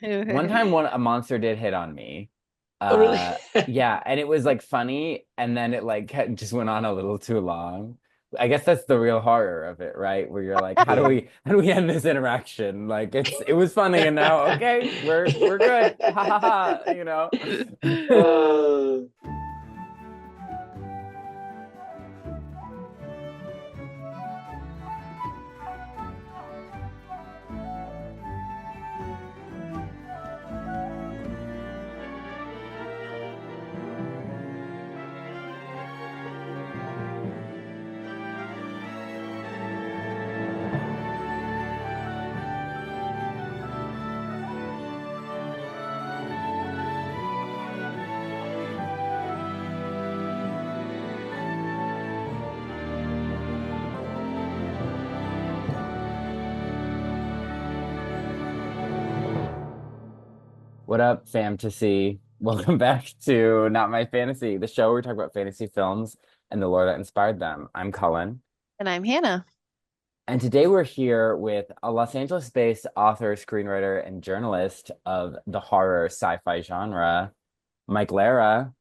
One time a monster did hit on me. Oh, really? Uh yeah, and it was like funny and then it like just went on a little too long. I guess that's the real horror of it, right? Where you're like, Yeah. how do we end this interaction? Like it was funny and now okay, we're good. Ha ha ha, you know. Oh. What up, fantasy? Welcome back to Not My Fantasy, the show where we talk about fantasy films and the lore that inspired them. I'm Cullen. And I'm Hannah. And today we're here with a Los Angeles-based author, screenwriter, and journalist of the horror sci-fi genre, Mike Lera.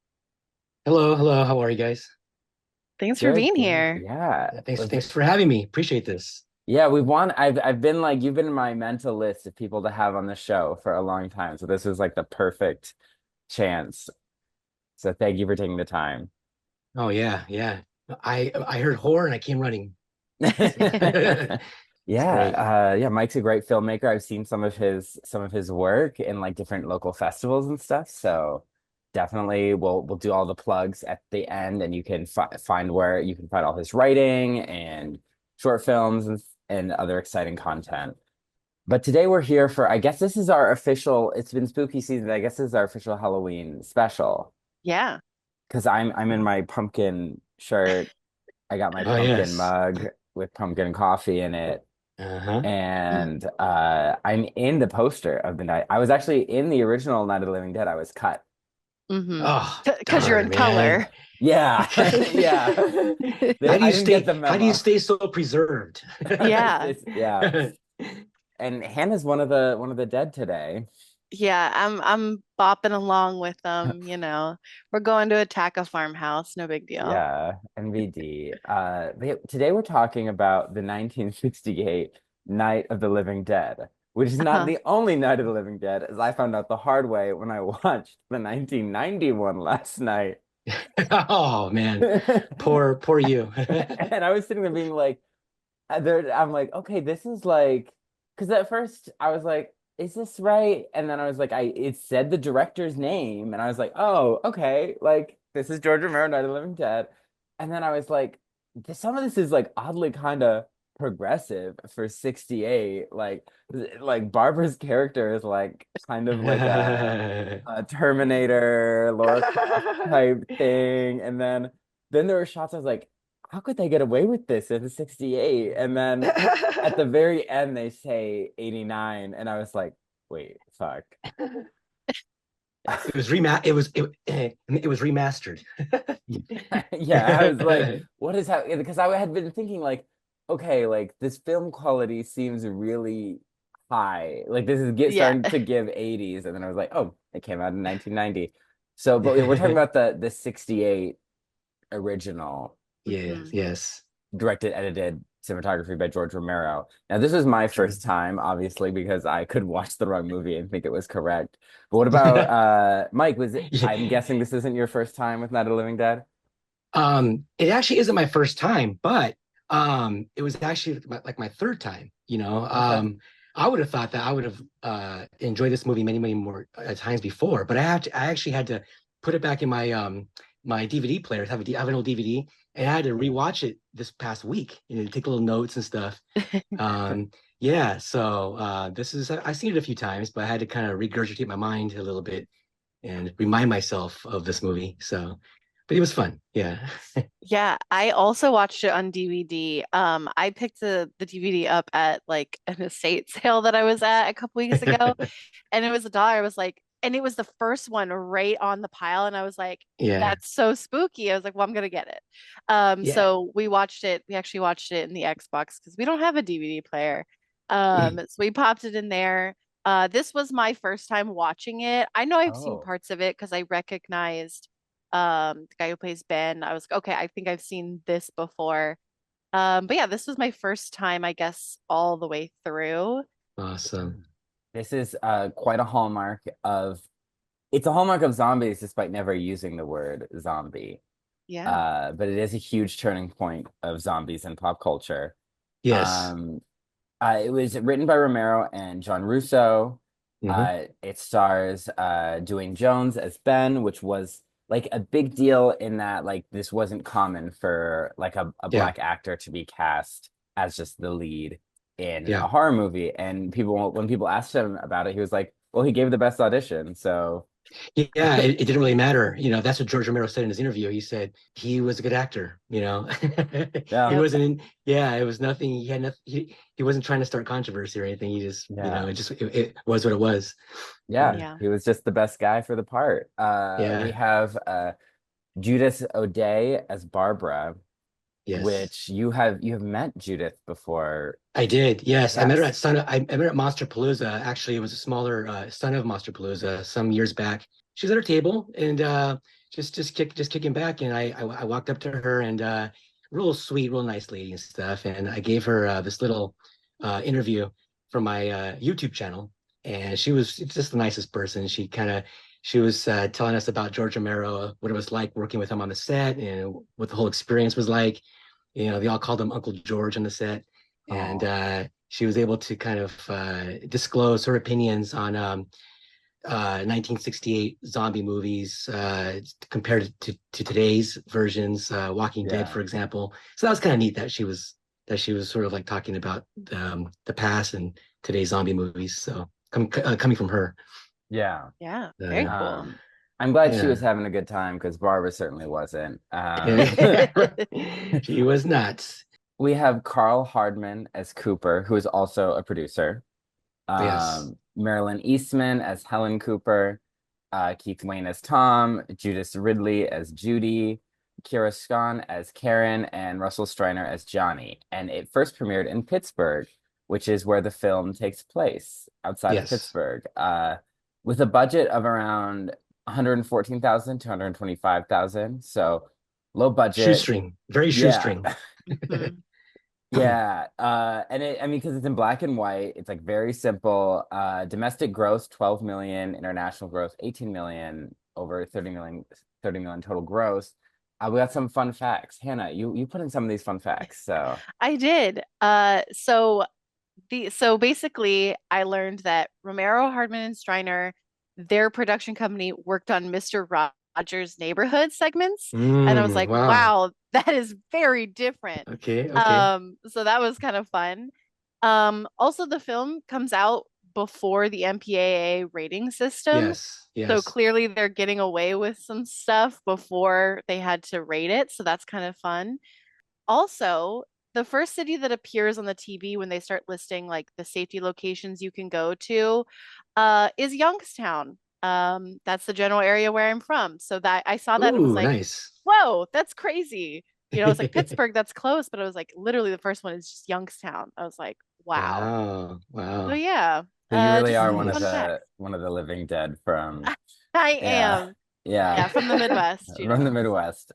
Hello, hello. How are you guys? Thanks for Good, being good. here. Yeah. Thanks for having me. Appreciate this. Yeah, I've been like you've been in my mental list of people to have on the show for a long time. So this is like the perfect chance. So thank you for taking the time. Oh yeah, yeah. I heard horror and I came running. It's great. Yeah, Mike's a great filmmaker. I've seen some of his work in like different local festivals and stuff. So definitely we'll do all the plugs at the end and you can find where you can find all his writing and short films and other exciting content. But today we're here for I guess this is our official, it's been spooky season. I guess this is our official Halloween special Yeah. because I'm in my pumpkin shirt. I got my Oh pumpkin yes. mug with pumpkin coffee in it. Uh-huh. And I'm in the poster of the night. I was actually in the original Night of the Living Dead. I was cut. Mm-hmm. Oh, Because you're in darn, man. color. Yeah, yeah. I didn't get the How do you memo. stay so preserved? Yeah. Yeah. And Hannah's one of the dead today. Yeah. I'm bopping along with them. We're going to attack a farmhouse. No big deal. Yeah, NVD. Today we're talking about the 1968 Night of the Living Dead, which is not Uh-huh. the only Night of the Living Dead, as I found out the hard way when I watched the 1991 last night. Oh man. Poor you. And I was sitting there being like, I'm like, okay, this is like, because at first I was like, is this right? And then I was like, it said the director's name, and I was like, oh, okay, like this is George Romero, Night of the Living Dead. And then I was like, some of this is like oddly kind of progressive for 68. Like Barbara's character is like kind of like a Terminator, Laura Croft type thing. And then there were shots I was like, how could they get away with this in 68? And then at the very end they say 89 and I was like, wait, fuck. It was remastered. Yeah, I was like, what is happening? Because I had been thinking like, okay, like this film quality seems really high. Like this is Yeah. starting to give 80s. And then I was like, oh, it came out in 1990. So, but we're talking about the 68 original. Yes, Mhm. yes. Directed, edited, cinematography by George Romero. Now, this was my Sure. first time, obviously, because I could watch the wrong movie and think it was correct. But what about Mike? I'm Yeah. guessing this isn't your first time with Night of the Living Dead? It actually isn't my first time, but it was actually like my third time. Okay. I would have thought that I would have enjoyed this movie many, many more times before, but I actually had to put it back in my DVD player. I have an old DVD, and I had to rewatch it this past week, take little notes and stuff. Yeah, so this is I've seen it a few times, but I had to kind of regurgitate my mind a little bit and remind myself of this movie. So, but it was fun. Yeah. Yeah, I also watched it on DVD. I picked the DVD up at like an estate sale that I was at a couple weeks ago, and it was $1. I was like, and it was the first one right on the pile, and I was like, Yeah. that's so spooky. I was like, well, I'm gonna get it. Yeah. So we watched it. We actually watched it in the Xbox because we don't have a DVD player. So we popped it in there. This was my first time watching it. I know I've seen Oh, parts of it because I recognized the guy who plays Ben. I was like, okay, I think I've seen this before. But yeah, this was my first time, I guess, all the way through. Awesome. this is quite a hallmark of it's a hallmark of zombies despite never using the word zombie. Yeah. But it is a huge turning point of zombies in pop culture. Yes. Um, it was written by Romero and John Russo. Hmm. It stars Dwayne Jones as Ben, which was like a big deal in that like this wasn't common for like a Yeah. black actor to be cast as just the lead in Yeah. a horror movie. And people when people asked him about it, he was like, "Well, he gave the best audition." So Yeah, it didn't really matter. That's what George Romero said in his interview. He said he was a good actor. He yeah, Yep. wasn't in, yeah, it was nothing. He had nothing. He wasn't trying to start controversy or anything. He just, yeah. it was what it was. Yeah, Yeah. Yeah. he was just the best guy for the part. We Yeah. have Judith O'Dea as Barbara, Yes. which you have met Judith before. I did. Yes. I met her Yes. at I met her at Monster Palooza. Actually, it was a smaller Son of Monster Palooza some years back. She was at her table and just kicking back. And I walked up to her and real sweet, real nice lady and stuff. And I gave her this little interview from my YouTube channel. And she was just the nicest person. She was telling us about George Romero, what it was like working with him on the set and what the whole experience was like. They all called him Uncle George on the set, and Oh, she was able to kind of disclose her opinions on 1968 zombie movies compared to today's versions, Walking Dead, yeah. for example. So that was kind of neat that she was sort of like talking about the past and today's zombie movies. So coming from her, Yeah. Yeah. Very uh, cool. I'm glad she yeah, was having a good time because Barbara certainly wasn't. she was nuts. We have Carl Hardman as Cooper, who is also a producer. Yes, Marilyn Eastman as Helen Cooper, Keith Wayne as Tom, Judith Ridley as Judy, Kira Scahn as Karen, and Russell Streiner as Johnny. And it first premiered in Pittsburgh, which is where the film takes place, outside of yes, Pittsburgh, with a budget of around 114,000 to 125,000. So low budget. shoestring, very Yeah. shoestring. Mhm. Yeah, and I mean, because it's in black and white, it's like very simple. Domestic gross 12 million, international gross 18 million, over 30 million total gross. We got some fun facts. Hannah, you put in some of these fun facts. So, I did. So basically I learned that Romero, Hardman, and Striner, their production company worked on Mr. Rogers' Neighborhood segments. And I was like, Wow. wow, that is very different. Okay, okay. So that was kind of fun. Also the film comes out before the MPAA rating system. Yes, So yes. clearly they're getting away with some stuff before they had to rate it. So that's kind of fun. Also, the first city that appears on the TV when they start listing like the safety locations you can go to is Youngstown. That's the general area where I'm from. So that I saw that and was Ooh, like, nice. whoa, that's crazy. It's like Pittsburgh, that's close, but I was like, literally the first one is just Youngstown. I was like, wow. Wow, So wow. yeah, so you really just are some one of fun Nice. the facts. living dead from, I yeah, am. yeah, Yeah, from the Midwest, from the Midwest.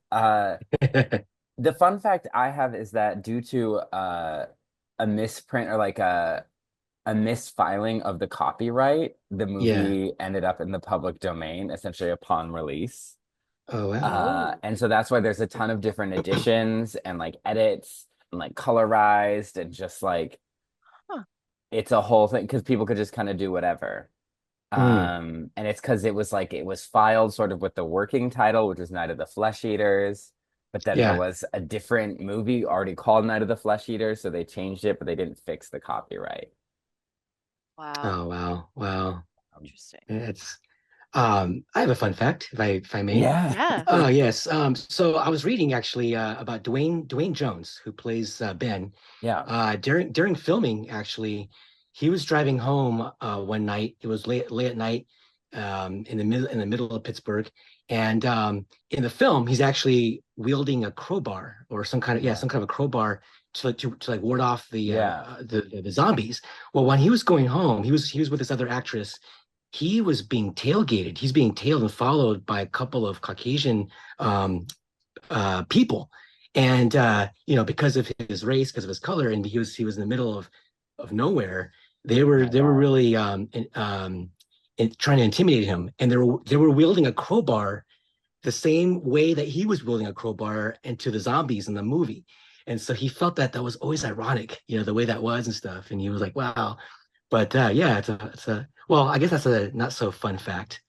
The fun fact I have is that due to a misprint or like a misfiling of the copyright, the Yeah. movie ended up in the public domain essentially upon release. Oh, wow. Oh, And so that's why there's a ton of different editions and like edits and like colorized and just like huh. it's a whole thing because people could just kind of do whatever. Mm, And it's because it was like it was filed sort of with the working title, which was Night of the Flesh Eaters. But then there yeah. was a different movie already called Night of the Flesh Eaters, so they changed it, but they didn't fix the copyright. Wow. Oh, wow. Wow. Interesting. It's I have a fun fact, if I may. Yeah. Yeah. Oh, yes. So I was reading actually about Dwayne Jones, who plays Ben. Yeah. During filming, actually, he was driving home one night. It was late at night, in the middle of Pittsburgh, and in the film, he's actually wielding a crowbar or some kind of Yeah. some kind of a crowbar to like ward off Yeah. the zombies. Well, when he was going home, he was with this other actress. He was being tailgated. He's being tailed and followed by a couple of Caucasian um, people, and because of his race, because of his color, and he was in the middle of nowhere. They were Oh they were wow. really trying to intimidate him, and they were wielding a crowbar the same way that he was wielding a crowbar into the zombies in the movie. And so he felt that was always ironic, the way that was and stuff. And he was like, wow. But yeah, it's a well, I guess that's a not so fun fact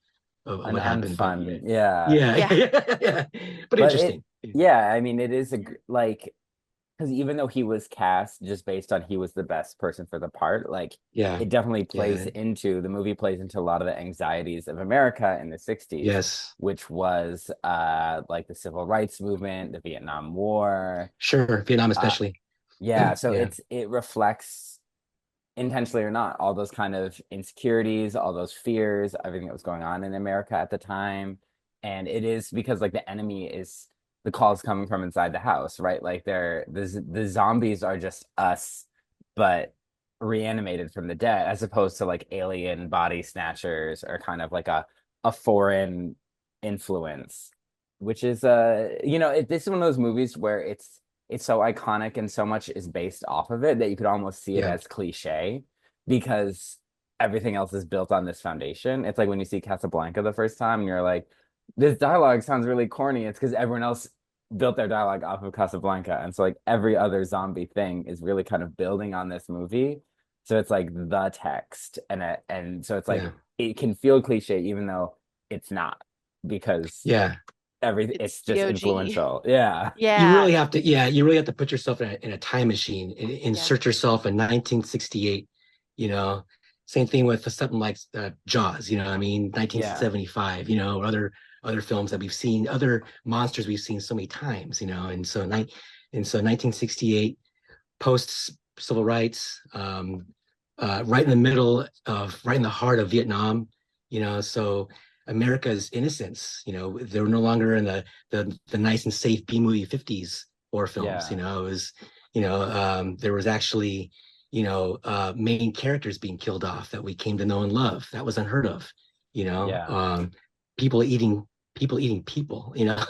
of An what happened. But yeah, unfun. Yeah. yeah, Yeah. yeah, but But it, interesting. yeah, I mean, it is like, because even though he was cast just based on he was the best person for the part, like Yeah, it definitely yeah, plays into the movie plays into a lot of the anxieties of America in the 60s, yes, which was like the civil rights movement, the Vietnam War. sure. Vietnam Uh especially. yeah, so Yeah, it reflects intentionally or not all those kind of insecurities, all those fears, everything that was going on in America at the time. And it is because like the enemy is the calls coming from inside the house, right? Like the zombies are just us, but reanimated from the dead, as opposed to like alien body snatchers or kind of like a foreign influence, which is this is one of those movies where it's so iconic and so much is based off of it that you could almost see it yeah, as cliche because everything else is built on this foundation. It's like when you see Casablanca the first time and you're like, this dialogue sounds really corny. It's because everyone else built their dialogue off of Casablanca. And so like every other zombie thing is really kind of building on this movie. So it's like the text and so it's like yeah, it can feel cliche even though it's not because yeah. it's It's the just OG. influential. Yeah. Yeah. You really have to put yourself in a time machine and Yeah. insert yourself in 1968. You know, same thing with something like Jaws. I mean, Yeah. 1975. Or other films that we've seen, other monsters we've seen so many times. And so 1968, post civil rights, right in the middle of, right in the heart of Vietnam. So America's innocence. They were no longer in the nice and safe B movie 50s horror films. Yeah. It was, there was actually, main characters being killed off that we came to know and love. That was unheard of. You know, Yeah. um, people eating people. Yeah.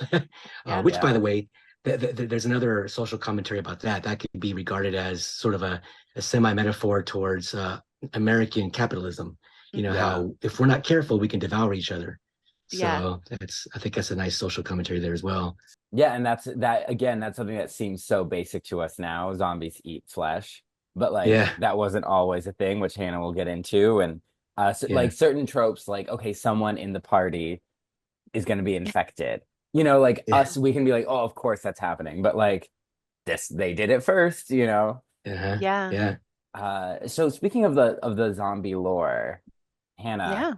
Which, by Yeah. the way, there's another social commentary about that. That could be regarded as sort of a semi metaphor towards American capitalism. Hmm. Yeah. How if we're not careful, we can devour each other. Yeah. So I think that's a nice social commentary there as well. Yeah, and that again, that's something that seems so basic to us now. Zombies eat flesh, but like Yeah, that wasn't always a thing, which Hannah will get into. And so, yeah, like certain tropes, like okay, someone in the party is going to be Yeah. infected. Like yeah, us, we can be like, oh, of course that's happening, but like this, they did it first. uh-huh, Yeah. yeah. So speaking of the zombie lore, Hannah, Yeah.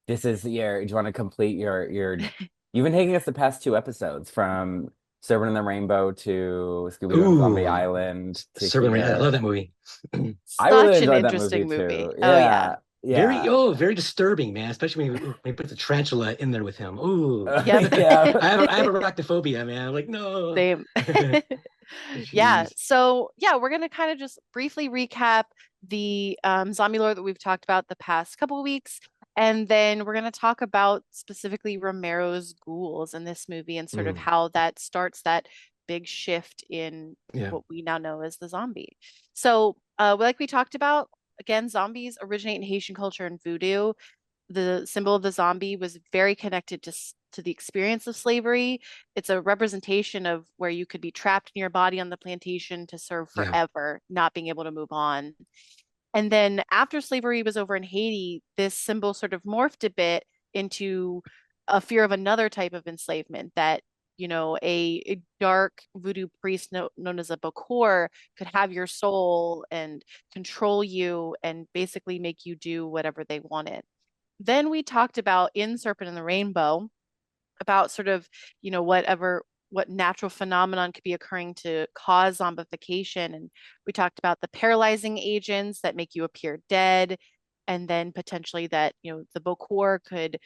this is your. Do you want to complete your? You've been taking us the past two episodes from Servant in the Rainbow to Scooby Doo and Zombie Ooh, Island to Servant Rain. I love here. that movie. I really Such an enjoyed that movie interesting movie. too. Oh yeah. Yeah, Very yeah, very disturbing, man. Especially when he puts the tarantula in there with him. Ooh, Yep. yeah. I have arachnophobia, man. I'm like, no. Same. Yeah. Jeez. So yeah, we're gonna kind of just briefly recap the zombie lore that we've talked about the past couple of weeks, and then we're gonna talk about specifically Romero's ghouls in this movie and sort of Mm, how that starts that big shift in yeah, what we now know as the zombie. So, like we talked about, again, zombies originate in Haitian culture and voodoo. The symbol of the zombie was very connected to the experience of slavery. It's a representation of where you could be trapped in your body on the plantation to serve yeah, forever, not being able to move on. And then after slavery was over in Haiti, this symbol sort of morphed a bit into a fear of another type of enslavement that, a dark voodoo priest known as a Bokor could have your soul and control you and basically make you do whatever they wanted. Then we talked about in Serpent and the Rainbow about sort of, what natural phenomenon could be occurring to cause zombification. And we talked about the paralyzing agents that make you appear dead, and then potentially that, the Bokor could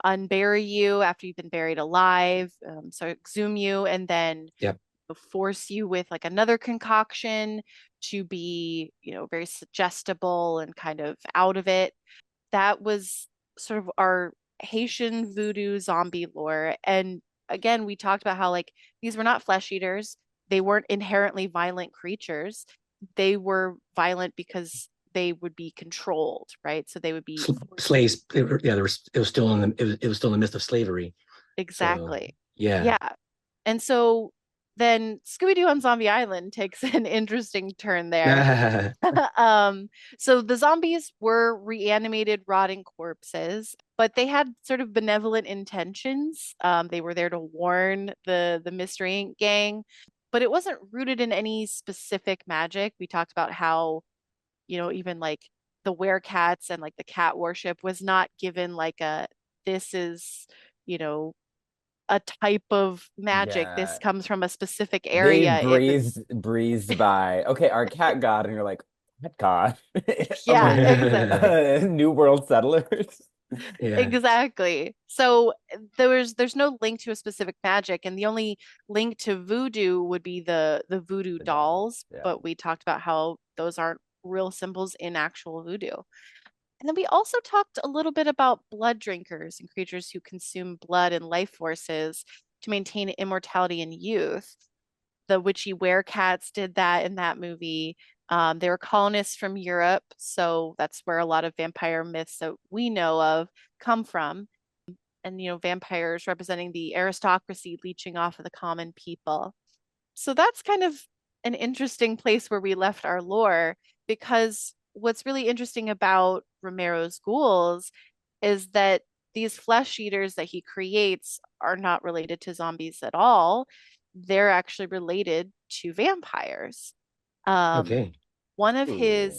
unbury you after you've been buried alive, so exhume you, and then yep, force you with like another concoction to be, very suggestible and kind of out of it. That was sort of our Haitian voodoo zombie lore. And again, we talked about how like these were not flesh eaters. They weren't inherently violent creatures. They were violent because they would be controlled, right? So they would be Slaves. It was still in the midst of slavery. So exactly. yeah. Yeah. And so then Scooby-Doo on Zombie Island takes an interesting turn there. Um, so the zombies were reanimated, rotting corpses, but they had sort of benevolent intentions. They were there to warn the Mystery Inc. gang, but it wasn't rooted in any specific magic. We talked about how, even like the werecats and like the cat worship was not given like this is, you know, a type of magic. This Yeah. comes from a specific They area. It was, breezed by. Okay, our cat god, and you're like, what god? I'm yeah, like, exactly. New World Settlers. Yeah. Exactly. So there's no link to a specific magic, and the only link to voodoo would be the voodoo The doll. dolls, Yeah. but we talked about how those aren't real symbols in actual voodoo. And then we also talked a little bit about blood drinkers and creatures who consume blood and life forces to maintain immortality and youth. The witchy werecats did that in that movie. They were colonists from Europe, so that's where a lot of vampire myths that we know of come from. And, vampires representing the aristocracy leeching off of the common people. So that's kind of an interesting place where we left our lore because what's really interesting about Romero's ghouls is that these flesh eaters that he creates are not related to zombies at all. They're actually related to vampires. Um, Okay. one of Ooh.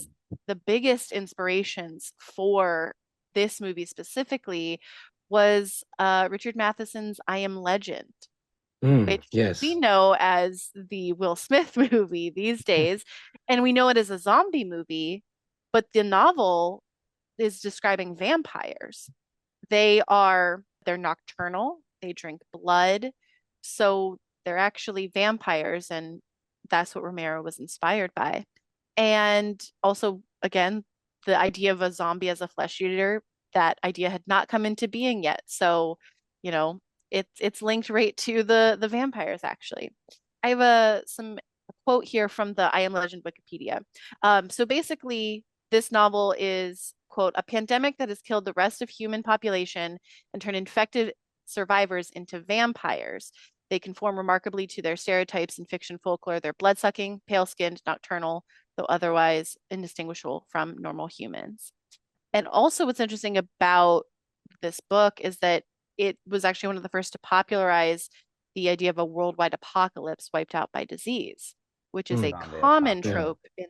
the biggest inspirations for this movie specifically was Richard Matheson's I Am Legend, which we Yes. know as the Will Smith movie these days, and we know it as a zombie movie, but the novel is describing vampires. They're nocturnal, they drink blood, so they're actually vampires, and that's what Romero was inspired by. And also, again, the idea of a zombie as a flesh eater, that idea had not come into being yet. So, you know, it's linked right to the vampires actually. I have a quote here from the I Am Legend Wikipedia. So basically, this novel is, quote, a pandemic that has killed the rest of human population and turned infected survivors into vampires. They conform remarkably to their stereotypes in fiction folklore. They're blood-sucking, pale-skinned, nocturnal, though otherwise indistinguishable from normal humans. And also, what's interesting about this book is that it was actually one of the first to popularize the idea of a worldwide apocalypse wiped out by disease, which is a Zombie common apocalypse. Yeah. trope in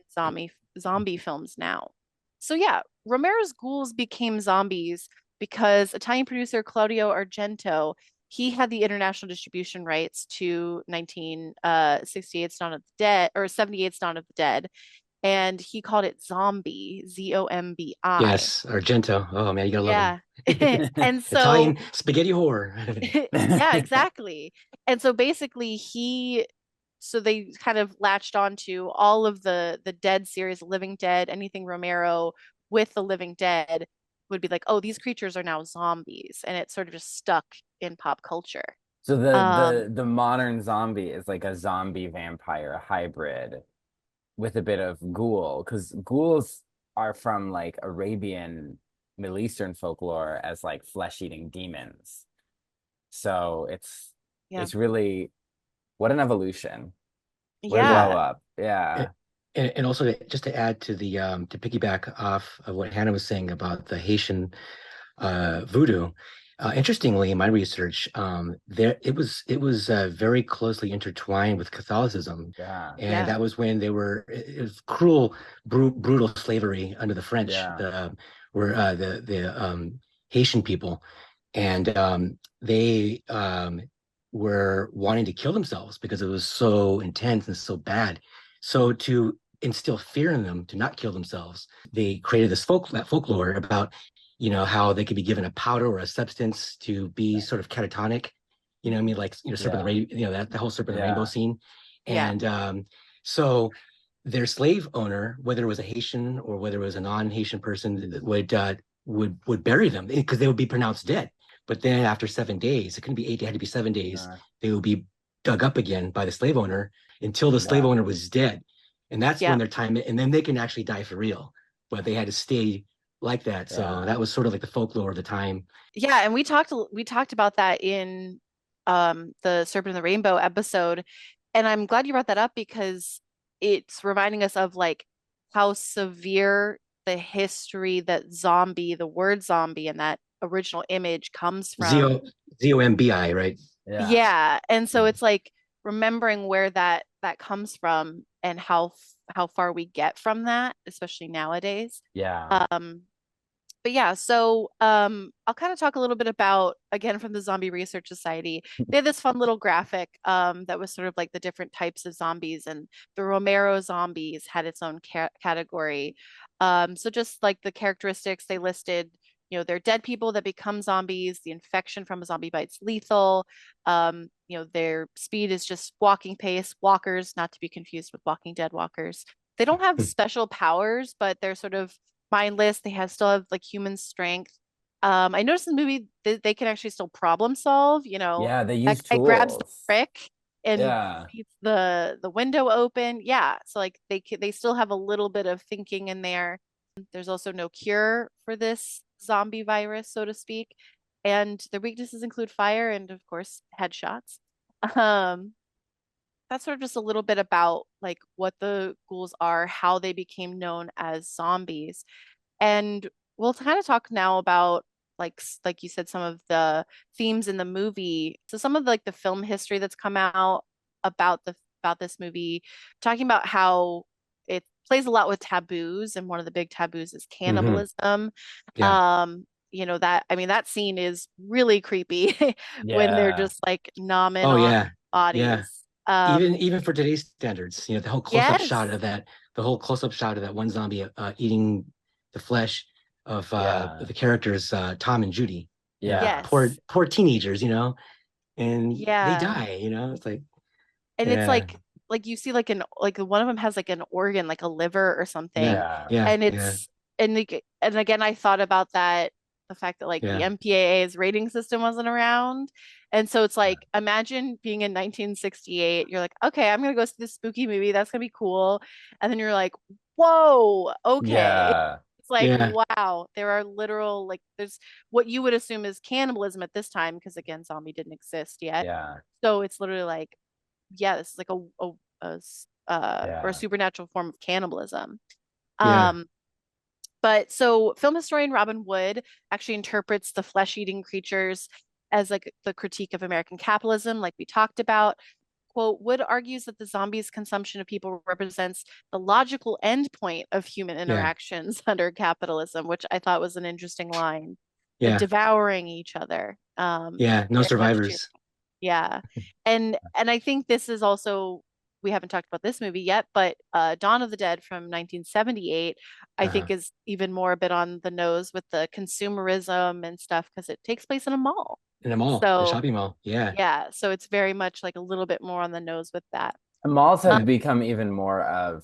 zombie films now. So yeah, Romero's ghouls became zombies because Italian producer Claudio Argento, he had the international distribution rights to 1968's Dawn of the Dead or 78's Dawn of the Dead, and he called it Zombie, Zombi. Yes. Argento. Oh man, you gotta love him. Yeah. And so Italian spaghetti horror. yeah, exactly. And so basically so they kind of latched onto all of the Dead series, Living Dead, anything Romero with the Living Dead would be like, oh, these creatures are now zombies, and it sort of just stuck in pop culture. So the Um, the the modern zombie is like a zombie vampire hybrid with a bit of ghoul, because ghouls are from like Arabian Middle Eastern folklore as like flesh-eating demons. So yeah, it's really what an evolution. What a glow yeah, up. And, Yeah. and also just to add to the to piggyback off of what Hannah was saying about the Haitian voodoo. Interestingly, in my research, it was very closely intertwined with Catholicism, Yeah. and yeah, that was when it was cruel, brutal slavery under the French, Yeah. were the Haitian people, and they were wanting to kill themselves because it was so intense and so bad. So to instill fear in them to not kill themselves, they created that folklore about how they could be given a powder or a substance to be sort of catatonic. You know what I mean? Like, Serpent the Yeah. Rainbow, that the whole Serpent the Rainbow Yeah. scene. Yeah. And so their slave owner, whether it was a Haitian or whether it was a non-Haitian person, would bury them because they would be pronounced dead. But then after 7 days, it couldn't be 8, it had to be 7 days. Uh, They would be dug up again by the slave owner until the slave wow. owner was dead. And that's Yeah. when their time, and then they can actually die for real. But they had to stay like that. So Yeah. that was sort of like the folklore of the time. Yeah, and we talked about that in the Serpent and the Rainbow episode. And I'm glad you brought that up because it's reminding us of like how severe the history that zombie, the word zombie and that original image comes from. Zombi, right? Yeah. Yeah, and so Yeah. it's like remembering where that comes from and how far we get from that, especially nowadays. Yeah. Um, but yeah, so I'll kind of talk a little bit about, again, from the Zombie Research Society. They had this fun little graphic that was sort of like the different types of zombies, and the Romero zombies had its own category. So just like the characteristics they listed, they're dead people that become zombies. The infection from a zombie bite's lethal. Their speed is just walking pace. Walkers, not to be confused with Walking Dead walkers. They don't have special powers, but they're sort of mindless. They still have like human strength. I noticed in the movie they can actually still problem solve. Yeah, they That use guy grabs the tools. brick and Yeah. beats the window open. Yeah, so like they still have a little bit of thinking in there. There's also no cure for this zombie virus, so to speak, and their weaknesses include fire and, of course, headshots. Um, that's sort of just a little bit about like what the ghouls are, how they became known as zombies. And we'll kind of talk now about like you said, some of the themes in the movie. So some of like the film history that's come out about this movie, talking about how it plays a lot with taboos, and one of the big taboos is Hmm. cannibalism. Yeah. That I mean that scene is really creepy when they're Yeah. just like nomming Oh on yeah. Yeah. bodies. Even for today's standards, the whole close-up shot Yes. of that, the whole close-up shot of that one zombie eating the flesh of Yeah. the characters, Tom and Judy. Yeah. Poor Yes. poor teenagers, and they Yeah. die. It's like, And it's yeah, like you see like one of them has like an organ, like a liver or yeah, something. Yeah. yeah, And yeah, and again I thought about that, the fact that like the yeah, MPAA's rating system wasn't around. And so it's like imagine being in 1968, you're like, okay, I'm gonna go see this spooky movie. That's gonna be cool. And then you're like, whoa, okay. Yeah. It's like, yeah, wow, there are literal like there's what you would assume is cannibalism at this time, because again, zombie didn't exist yet. Yeah. So it's literally like, yeah, this is like or a Yeah. supernatural form of cannibalism. yeah, Um, but so film historian Robin Wood actually interprets the flesh-eating creatures as like the critique of American capitalism, like we talked about. Quote, Wood argues that the zombies' consumption of people represents the logical endpoint of human yeah, interactions under capitalism, which I thought was an interesting line. The yeah, devouring each other. yeah. No Very much to your survivors. yeah. And I think this is also, we haven't talked about this movie yet, but Dawn of the Dead from 1978, I Uh-huh. think is even more a bit on the nose with the consumerism and stuff because it takes place in a mall. In a mall, in a So shopping mall. Yeah, yeah, so it's very much like a little bit more on the nose with that. And malls Um, have become even more of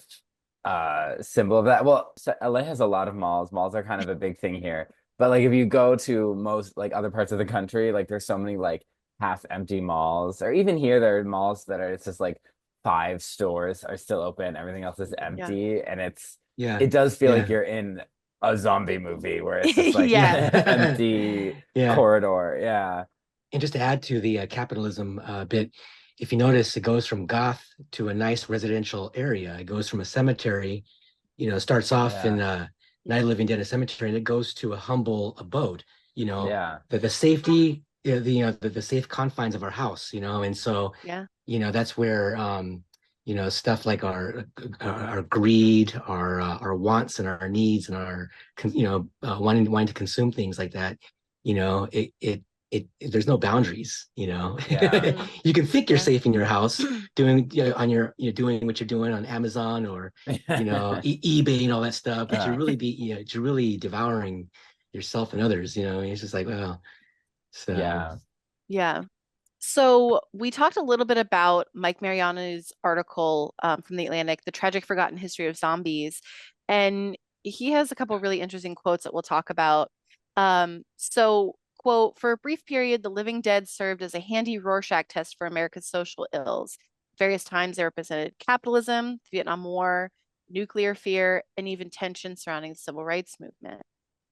a symbol of that. Well, so LA has a lot of malls. Malls are kind of a big thing here. But like if you go to most like other parts of the country, like there's so many like half empty malls. Or even here there are malls that are it's just like five stores are still open, everything else is yeah. empty. And yeah, it does feel like yeah, you're in a zombie movie where it's just like Yes. empty yeah. corridor. Yeah. And just to add to the capitalism bit, if you notice, it goes from goth to a nice residential area. It goes from a cemetery, starts off in Yeah. Night of the Living Dead, a cemetery, and it goes to a humble abode. Yeah. The safety, the safe confines of our house. And so Yeah. that's where stuff like our greed, our wants and our needs and our wanting to consume things like that. There's no boundaries. Mhm. You can think you're Yeah. safe in your house doing on your doing what you're doing on Amazon or eBay and all that stuff, but Yeah. you're really devouring yourself and others. It's just like, well, so Yeah. Yeah. So we talked a little bit about Mike Mariano's article from The Atlantic, The Tragic Forgotten History of Zombies. And he has a couple of really interesting quotes that we'll talk about. Quote, for a brief period, the living dead served as a handy Rorschach test for America's social ills. Various times they represented capitalism, the Vietnam War, nuclear fear, and even tension surrounding the civil rights movement.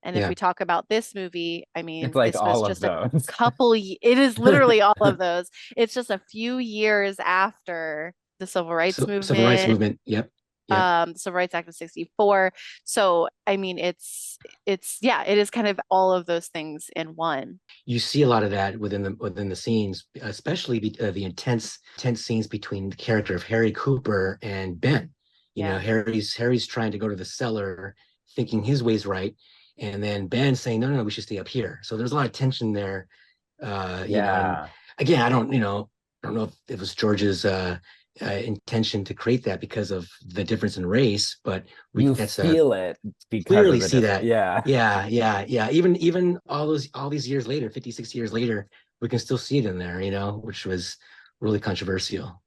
And if we Yeah. talk about this movie, I It's mean, like this was all of just a those. it is literally all of those. It's just a few years after the civil rights So civil rights movement, movement. Yep. Yep. the Civil Rights Act of 64. So, I mean, yeah, it is kind of all of those things in one. You see a lot of that within the scenes, especially the intense scenes between the character of Harry Cooper and Ben. You know, Yeah. Harry's trying to go to the cellar, thinking his way's right, and then Ben saying, "No, no, no, we should stay up here." So there's a lot of tension there. And Yeah. again, I don't know if it was George's intention to create that because of the difference in race, but we You that's feel it because of clearly the see different. that. Yeah. Yeah, yeah, yeah. Even all these years later, 56 years later, we can still see it in there, which was really controversial.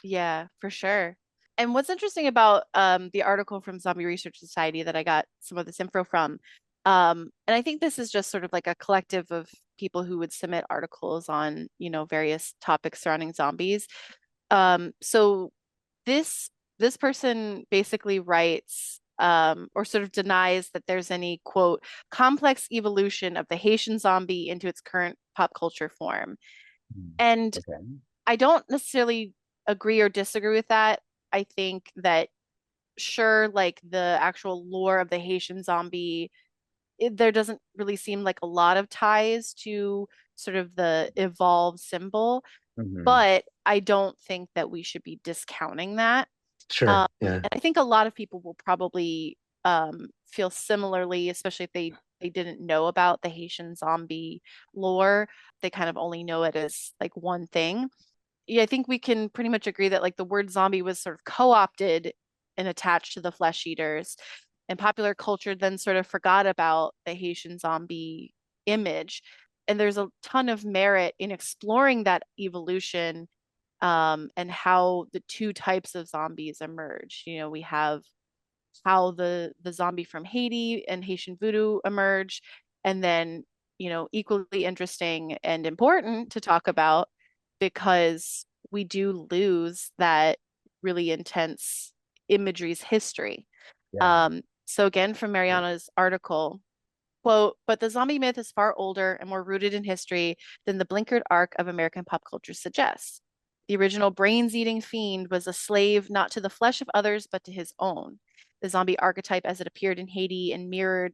Yeah, for sure. And what's interesting about the article from Zombie Research Society that I got some of this info from, and I think this is just sort of like a collective of people who would submit articles on, various topics surrounding zombies. So this this person basically writes or sort of denies that there's any quote complex evolution of the Haitian zombie into its current pop culture form. And Okay. I don't necessarily agree or disagree with that. I think that sure, like the actual lore of the Haitian zombie, there doesn't really seem like a lot of ties to sort of the evolved symbol, Hmm. but I don't think that we should be discounting that. Sure. Yeah. And I think a lot of people will probably feel similarly, especially if they didn't know about the Haitian zombie lore. They kind of only know it as like one thing. Yeah, I think we can pretty much agree that like the word zombie was sort of co-opted and attached to the flesh eaters, and popular culture then sort of forgot about the Haitian zombie image. And there's a ton of merit in exploring that evolution and how the two types of zombies emerge. We have how the zombie from Haiti and Haitian voodoo emerge, and then equally interesting and important to talk about because we do lose that really intense imagery's history. Yeah. So again, from Mariana's article, quote, but the zombie myth is far older and more rooted in history than the blinkered arc of American pop culture suggests. The original brains eating fiend was a slave not to the flesh of others, but to his own. The zombie archetype, as it appeared in Haiti and mirrored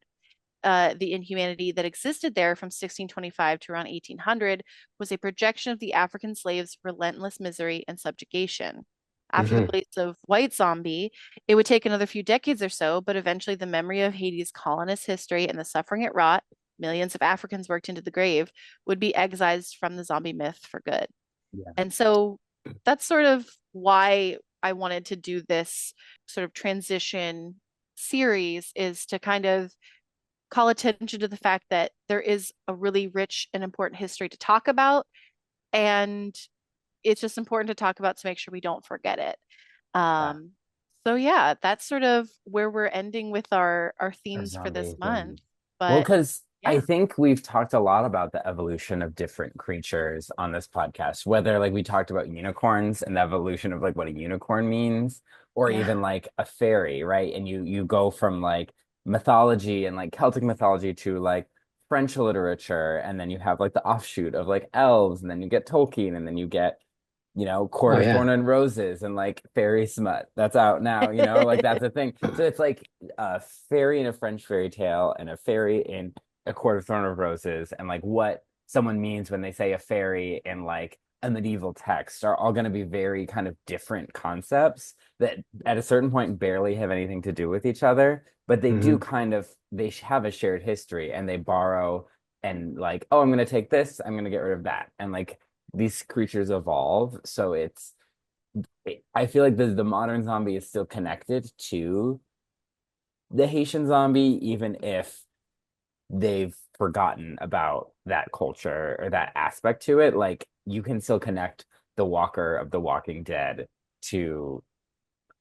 the inhumanity that existed there from 1625 to around 1800, was a projection of the African slave's relentless misery and subjugation. After the Hmm. blaze of white zombie, it would take another few decades or so, but eventually the memory of Haiti's colonist history and the suffering it wrought, millions of Africans worked into the grave, would be excised from the zombie myth for good. Yeah. And so that's sort of why I wanted to do this sort of transition series is to kind of call attention to the fact that there is a really rich and important history to talk about. And it's just important to talk about to make sure we don't forget it. Yeah. Um, so yeah, that's sort of where we're ending with our Our themes for this zombie month. thing. Well, But because I yeah, think we've talked a lot about the evolution of different creatures on this podcast, whether like we talked about unicorns and the evolution of like what a unicorn means, or yeah, even like a fairy, right? And you go from like mythology and like Celtic mythology to like French literature, and then you have like the offshoot of like elves, and then you get Tolkien, and then you get Court Oh of yeah. Thorn and Roses and like Fairy Smut. That's out now, like that's a thing. So it's like a fairy in a French fairy tale and a fairy in a Court of Thorn and Roses, and like what someone means when they say a fairy in like a medieval text are all going to be very kind of different concepts that at a certain point barely have anything to do with each other, but they do Hmm. kind of they have a shared history and they borrow and like, oh, I'm going to take this, I'm going to get rid of that. And like these creatures evolve. So I feel like the modern zombie is still connected to the Haitian zombie, even if they've forgotten about that culture or that aspect to it. Like you can still connect the Walker of The Walking Dead to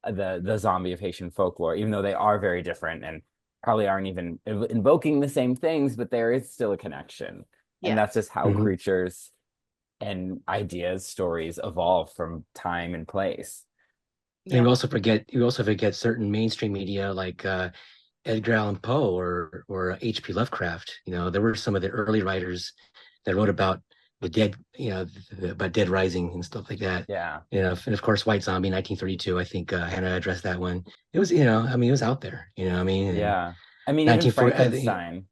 the zombie of Haitian folklore, even though they are very different and probably aren't even invoking the same things, but there is still a connection. And Yeah. that's just how Mhm. creatures and ideas, stories evolve from time and place. And Yeah. we also forget certain mainstream media like Edgar Allan Poe or H.P. Lovecraft. You know, there were some of the early writers that wrote about the dead, you know, about Dead Rising and stuff like that. Yeah. You know, and of course, White Zombie, 1932. I think Hannah addressed that one. It was, you know, I mean, it was out there. You know, I mean, and Yeah. I mean, even 1940. I think, Frankenstein.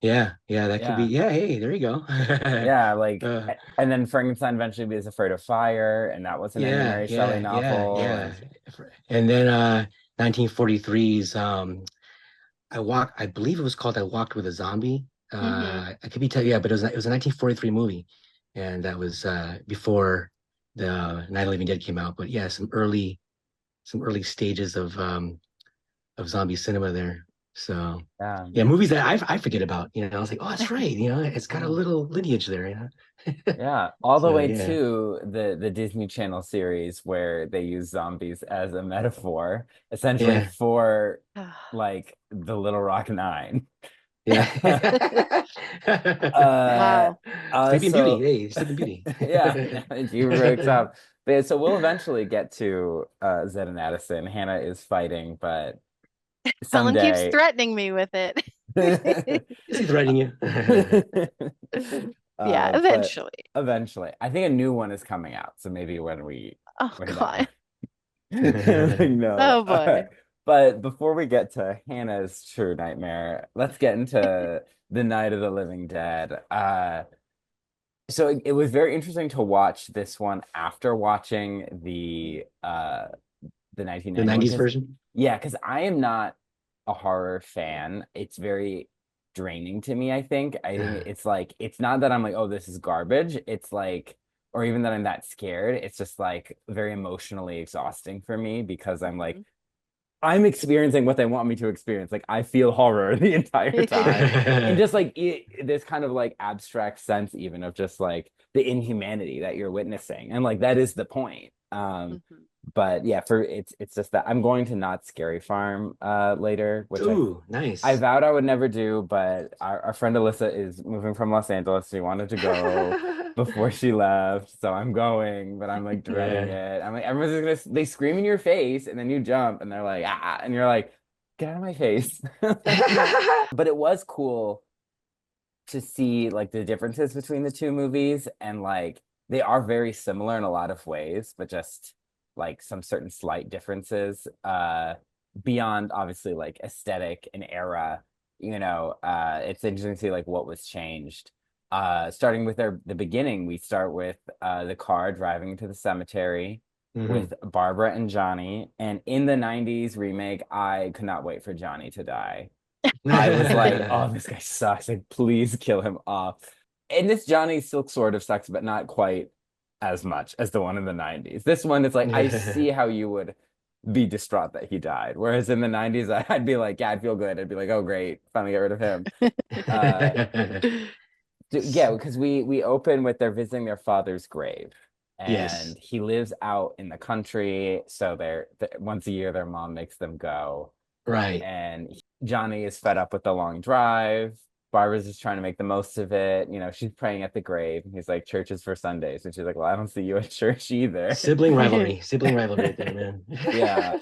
yeah, yeah, that could be. Yeah. Yeah, hey, there you go. Yeah, like, uh, and then Frankenstein eventually was afraid of fire, and that wasn't any yeah, Mary Shelley yeah, yeah, novel. yeah. And 1943's I believe it was called I Walked with a Zombie. Hmm. I could be telling, yeah, but it was a 1943 movie, and that was before the Night of the Living Dead came out. But yeah, some early stages of zombie cinema there. So yeah, yeah, movies that I forget about. You know, I was like, oh, that's right. You know, it's got a yeah, little lineage there. You know, yeah, all the so way yeah, to the Disney Channel series where they use zombies as a metaphor, essentially yeah, for like the Little Rock Nine. yeah. uh, Wow. Sleeping Beauty. so Hey, Sleeping Beauty. yeah, you wrote up. But yeah, so we'll eventually get to Zed and Addison. Hannah is fighting, but Cullen keeps someday. threatening me with it. Is he threatening you? Yeah, But eventually. eventually, I think a new one is coming out. So maybe Oh when that God. no. Oh boy. But before we get to Hannah's true nightmare, let's get into the Night of the Living Dead. So it was very interesting to watch this one after watching the The 1990 one, 90s because version? yeah, because I am not a horror fan. It's very draining to me, I think. I think it's like it's not that I'm like, oh, this is garbage. It's like, or even that I'm that scared. It's just like very emotionally exhausting for me because I'm like, Mhm. I'm experiencing what they want me to experience. Like I feel horror the entire time. And just like this kind of like abstract sense even of just like the inhumanity that you're witnessing. And like that is the point. Mhm. But yeah, for it's just that I'm going to Not Scary Farm later, which Ooh, I nice. vowed I would never do, but our friend Alyssa is moving from Los Angeles. She wanted to go before she left, so I'm going, but I'm like dreading Yeah. it. I'm like, everyone's just gonna, they scream in your face, and then you jump, and they're like, ah, and you're like, get out of my face. But it was cool to see like the differences between the two movies, and like they are very similar in a lot of ways, but just like some certain slight differences. Beyond obviously like aesthetic and era, it's interesting to see like what was changed. Starting with the beginning, we start with the car driving to the cemetery Hmm. with Barbara and Johnny. And in the 90s remake, I could not wait for Johnny to die. I was like, oh, this guy sucks. Like, please kill him off. And this Johnny still sort of sucks, but not quite as much as the one in the 90s. This one, it's like, I see how you would be distraught that he died. Whereas in the 90s, I'd be like, yeah, I'd feel good. I'd be like, oh, great, finally get rid of him. Uh, yeah, because we open with they're visiting their father's grave, Yes. and he lives out in the country. So once a year, their mom makes them go, Right. and Johnny is fed up with the long drive. Barbara's just trying to make the most of it. She's praying at the grave. And he's like, church is for Sundays. And she's like, well, I don't see you at church either. Sibling rivalry right there, man. Yeah.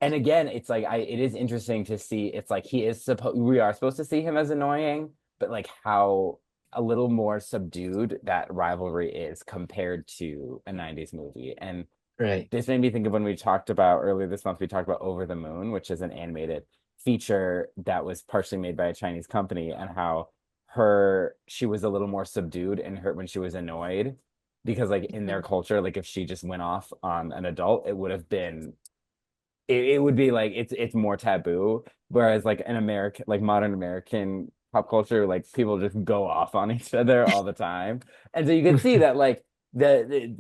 And again, it's like it is interesting to see. It's like we are supposed to see him as annoying, but like how a little more subdued that rivalry is compared to a 90s movie. And Right. this made me think of when we talked about earlier this month, we talked about Over the Moon, which is an animated feature that was partially made by a Chinese company, and how she was a little more subdued in her when she was annoyed, because like in their Mhm. culture, like if she just went off on an adult, it would be like it's more taboo. Whereas like in American, like modern American pop culture, like people just go off on each other all the time. And so you can see that like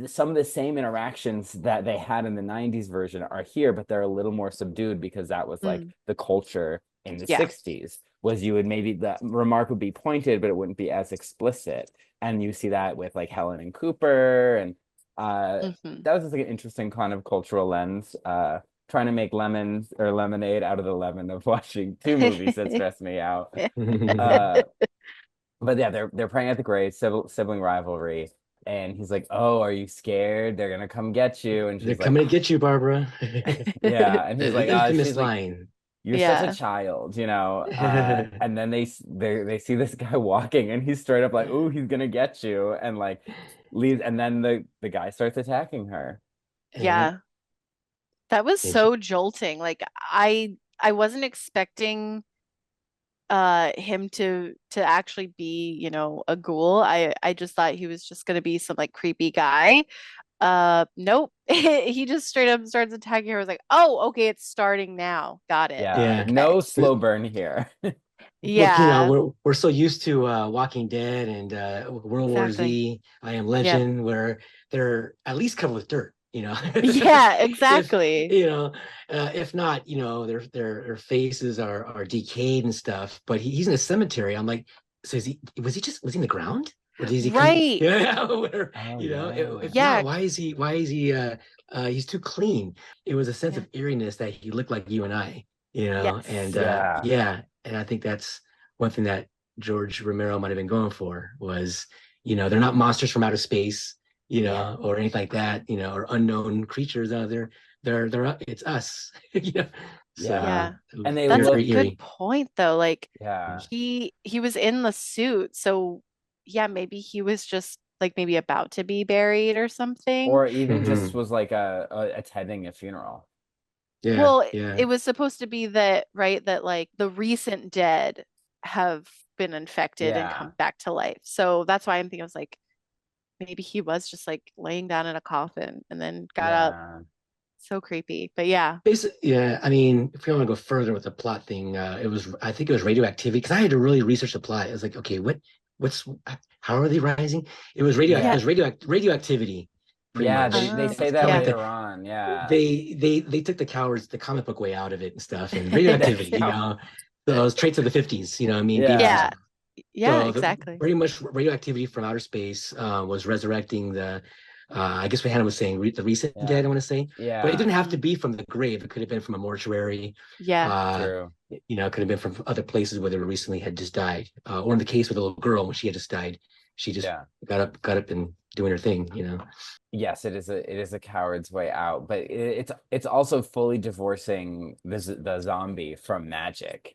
some of the same interactions that they had in the 90s version are here, but they're a little more subdued because that was like Mm. the culture in the Yeah. 60s. was you would maybe the remark would be pointed, but it wouldn't be as explicit. And you see that with like Helen and Cooper, and Hmm. that was just like an interesting kind of cultural lens. Trying to make lemons or lemonade out of the lemon of watching two movies that stress me out. Uh, but yeah, they're praying at the grave, sibling rivalry, and he's like, "Oh, are you scared? They're gonna come get you." And They're she's like, coming to "Ah." get you, Barbara. Yeah, and he's The like, she's infamous like, line. "You're such a Yeah. child," you know. And then they see this guy walking, and he's straight up like, "Oh, he's gonna get you," and like leaves, and then the guy starts attacking her. Yeah. Yeah. That was And she, so jolting. Like I wasn't expecting him to actually be, a ghoul. I just thought he was just gonna be some like creepy guy. Nope. He just straight up starts attacking her. I was like, "Oh, okay, it's starting now. Got it." Yeah, yeah. Okay. no slow burn here. Look, Yeah, we're so used to Walking Dead and World War exactly. Z, I Am Yep. Legend, where they're at least covered with dirt, Yeah, If exactly. if not, their faces are decayed and stuff. But he's in a cemetery. I'm like, so was he in the ground? Or does he come? Right. Yeah, where, Oh if yeah. not, Yeah. why is he he's too clean. It was a sense Yeah. of eeriness that he looked like you and I, and Yes. Yeah. yeah, and I think that's one thing that George Romero might have been going for was, they're not monsters from outer space, Yeah. or anything like that, or unknown creatures out there. It's us, So Yeah. Yeah. it was And they That's a look, very good eerie. point though. Like yeah. he was in the suit, so yeah, maybe he was just like maybe about to be buried or something. Or even just Hmm. was like attending a funeral. Yeah, Well, yeah, it was supposed to be that, right, that like the recent dead have been infected and come Yeah. back to life. So that's why I'm thinking I was like, maybe he was just like laying down in a coffin and then got up. Yeah. So creepy. But yeah. basically, yeah. I mean, if you want to go further with the plot thing, I think it was radioactivity because I had to really research the plot. I was like, okay, what's how are they rising? It Yeah. Yeah. was radioactivity, pretty Yeah, much. they say It's that kind of like Yeah. the later on. Yeah. they took the comic book way out of it and stuff, and That's radioactivity, true. those traits of the 50s, I mean, being Yeah. Yeah. Yeah, so exactly. pretty much radioactivity from outer space was resurrecting I guess what Hannah was saying, the recent Yeah. dead, I want to say, but it Yeah. didn't have to Hmm. be from the grave. It could have been from a mortuary. Yeah. Uh, True. it could have been from other places where they recently had just died, or in the case with a little girl when she had just died, she just Yeah. got up and doing her thing. Yes, it is a coward's way out, but it's also fully divorcing the zombie from magic.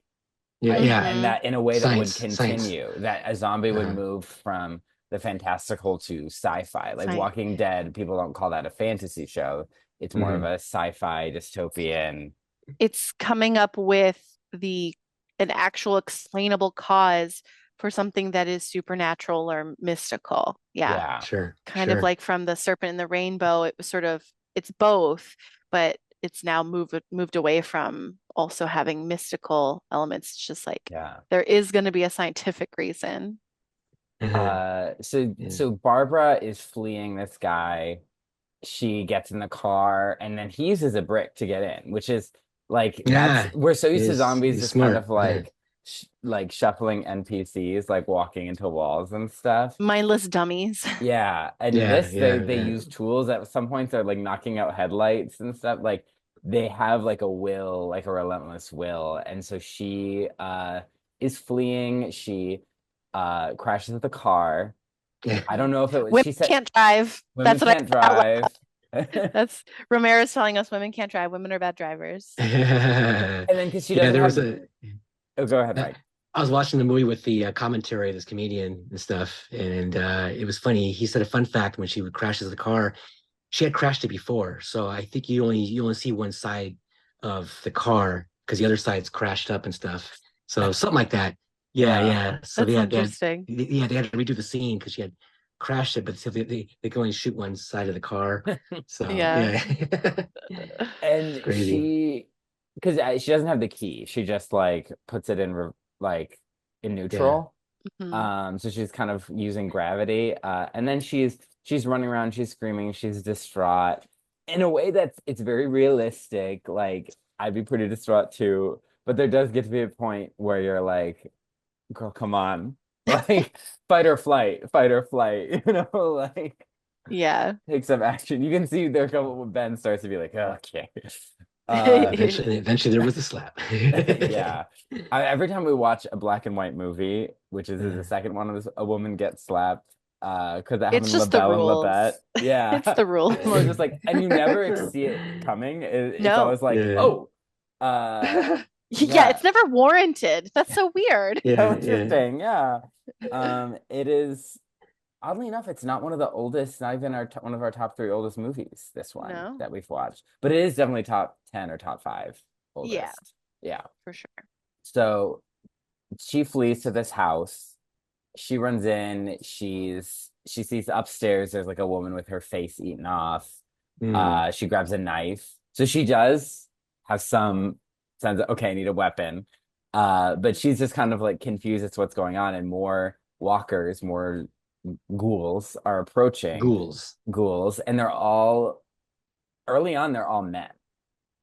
Yeah, yeah, And Hmm. that in a way that would science. continue, that a zombie would Uh, move from the fantastical to sci-fi. Like Science. Walking Dead, people don't call that a fantasy show. It's more of mhm. a sci-fi dystopian. It's coming up with the an actual explainable cause for something that is supernatural or mystical. Yeah. Yeah. Sure, Kind of sure. like from the Serpent and the Rainbow, it was sort of it's both, but it's now moved away from also having mystical elements. It's just like Yeah. there is going to be a scientific reason. Mhm. Yeah. So Barbara is fleeing this guy. She gets in the car and then he uses a brick to get in, which is like that's Yeah, we're so used to zombies he's just kind smart. of like like shuffling NPCs, like walking into walls and stuff. Mindless dummies. Yeah, and Yeah, this yeah, they yeah. use tools at some points they're like knocking out headlights and stuff. Like they have like a will, like a relentless will. And so she is fleeing. She crashes the car. Yeah. I don't know if it was Women she said can't drive. women That's what I can't said out loud. drive. That's Romero's telling us women can't drive. Women are bad drivers. And then because she Yeah, doesn't there was have a oh go ahead, Mike. I was watching the movie with the commentary of this comedian and stuff, and it was funny. He said a fun fact when she would crashes the car, she had crashed it before, so I think you only see one side of the car because the other side's crashed up and stuff. So something like that. Yeah, Yeah. yeah. So That's interesting. they had to redo the scene because she had crashed it, but so they can only shoot one side of the car. So Yeah. yeah, it's And crazy. because she doesn't have the key. She just like puts it in like in Yeah. neutral. Mhm. So she's kind of using gravity. And then she's running around, she's screaming, she's distraught in a way that's it's very realistic. Like I'd be pretty distraught too. but there does get to be a point where you're like, girl, come on. Like fight or flight, like Yeah. take some action. You can see there when Ben starts to be like, okay. Uh Eventually there was a slap. yeah. Every time we watch a black and white movie, which is the second one of this, a woman gets slapped, because that It's happened to just the LaBelle and rules. Labette. Yeah. It's the rules. I was just like, and you never see it coming. It's No. always like, Yeah. oh, uh, Yeah, yeah, it's never warranted. That's so weird. so Yeah, yeah. interesting. Yeah. It is oddly enough, it's not one of the oldest, not even one of our top three oldest movies, this one No. that we've watched, but it is definitely top 10 or top five Yeah, oldest. Yeah. for sure. So she flees to this house. She runs in. She sees upstairs. There's like a woman with her face eaten off. Mm. She grabs a knife. So she does have some sense of, okay, I need a weapon. But she's just kind of like confused as to what's going on, and more walkers, more ghouls are approaching. Ghouls. Ghouls, and they're all early on. They're all men,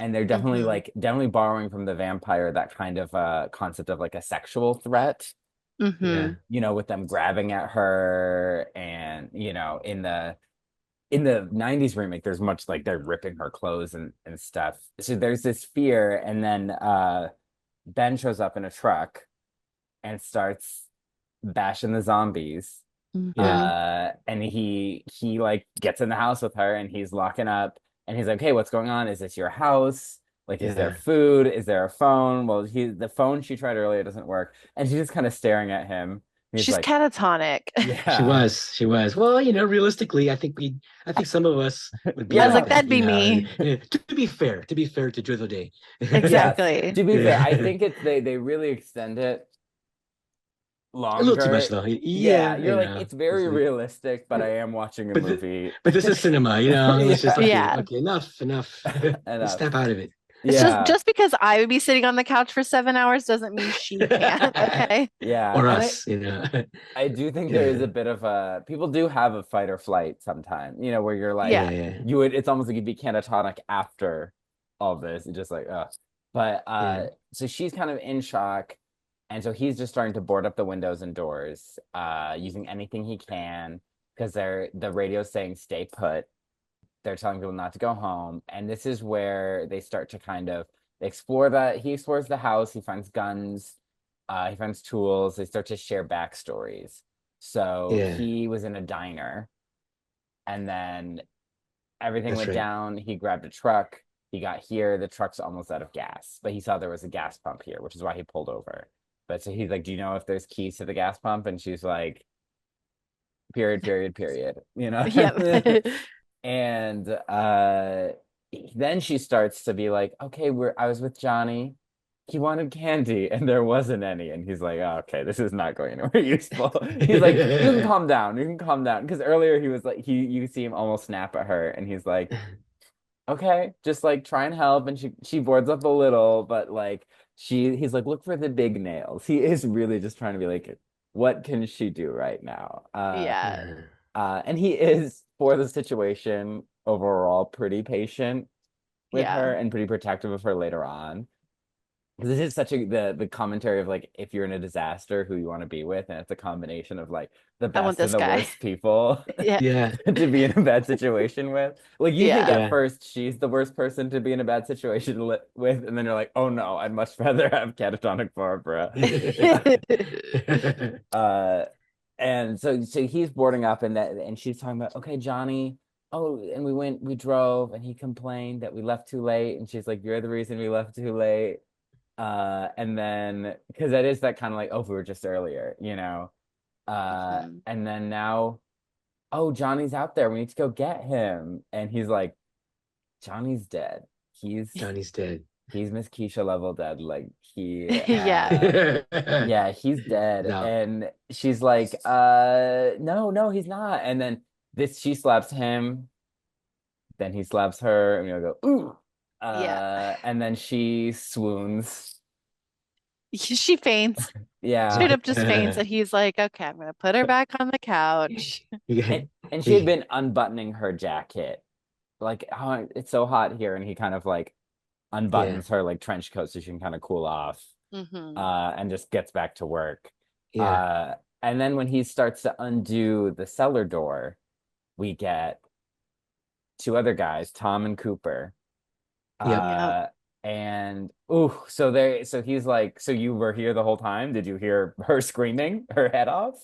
and they're definitely Hmm. like definitely borrowing from the vampire that kind of concept of like a sexual threat, Yeah. Hmm. with them grabbing at her, and in the 90s remake there's much like they're ripping her clothes and stuff. So there's this fear, and then Ben shows up in a truck and starts bashing the zombies. Yeah. Hmm. And he like gets in the house with her, and he's locking up, and he's like, hey, what's going on? Is this your house? Like, is there Yeah. food? Is there a phone? Well, the phone she tried earlier doesn't work, and she's just kind of staring at him. He's She's like, catatonic. She yeah. was. She was. Well, realistically, I think some of us would be I was Yeah. like like, that. that'd be me. To be fair to Judith O'Dea. Yes. Exactly. To be fair, I Yeah. think they really extend it A little too much longer. though. Yeah, Yeah, you're like, it's It's very like, realistic, but I am watching a but movie. but this is cinema. Let's just Yeah. okay, Yeah. okay, enough. Let's Enough. snap out of it. It's just Yeah. just because I would be sitting on the couch for 7 hours doesn't mean she can't. Okay. Yeah. Or And us. I do think there is Yeah, a bit of a people do have a fight or flight sometime, where you're like Yeah. yeah, it's almost like you'd be catatonic after all this. It's just like, but yeah, so she's kind of in shock, and so he's just starting to board up the windows and doors, using anything he can, because the radio's saying stay put. They're telling people not to go home, and this is where they start to kind of explore that. He explores the house. He finds guns. He finds tools. They start to share backstories. So yeah. he was in a diner, and then everything That's went right. down. He grabbed a truck. He got here. The truck's almost out of gas, but he saw there was a gas pump here, which is why he pulled over. But so he's like, "Do you know if there's keys to the gas pump?" And she's like, "Period, period, period." Yep. And then she starts to be like, okay, I was with Johnny. He wanted candy and there wasn't any. And he's like, oh, okay, this is not going anywhere useful. He's like, you can calm down. You can calm down. Because earlier he was like, you see him almost snap at her, and he's like, okay, just like try and help. And she boards up a little, but like he's like, look for the big nails. He is really just trying to be like, what can she do right now? Yeah. And he is, for the situation, overall pretty patient with Yeah. her and pretty protective of her later on. Because this is such the commentary of like, if you're in a disaster, who you want to be with, and it's a combination of like the I want best and this the guy. worst people Yeah. Yeah, to be in a bad situation with. Like, you think Yeah. at yeah. first she's the worst person to be in a bad situation with, and then you're like, oh no, I'd much rather have Catatonic Barbara. Uh, and so he's boarding up, and she's talking about, okay, Johnny. Oh, and we drove, and he complained that we left too late, and she's like, you're the reason we left too late. And then because that is that kind of like, oh, we were just earlier. Mhm. And then now, oh, Johnny's out there. We need to go get him. And he's like, Johnny's dead. He's Johnny's dead. he's Miss Keisha level dead. Like Yeah. yeah, he's dead. No. And she's like, no, no, he's not. And then she slaps him, then he slaps her, and we go, ooh. Yeah. And then she swoons. She faints. Straight Yeah. up just faints, and he's like, okay, I'm gonna put her back on the couch. And she had been unbuttoning her jacket. Like, oh, it's so hot here. And he kind of like Yeah. unbuttons her like trench coat so she can kind of cool off, Hmm. and just gets back to work. Yeah. Uh, and then when he starts to undo the cellar door, we get two other guys, Tom and Cooper. Yep. Yeah. Uh, and so he's like, so you were here the whole time? Did you hear her screaming her head off?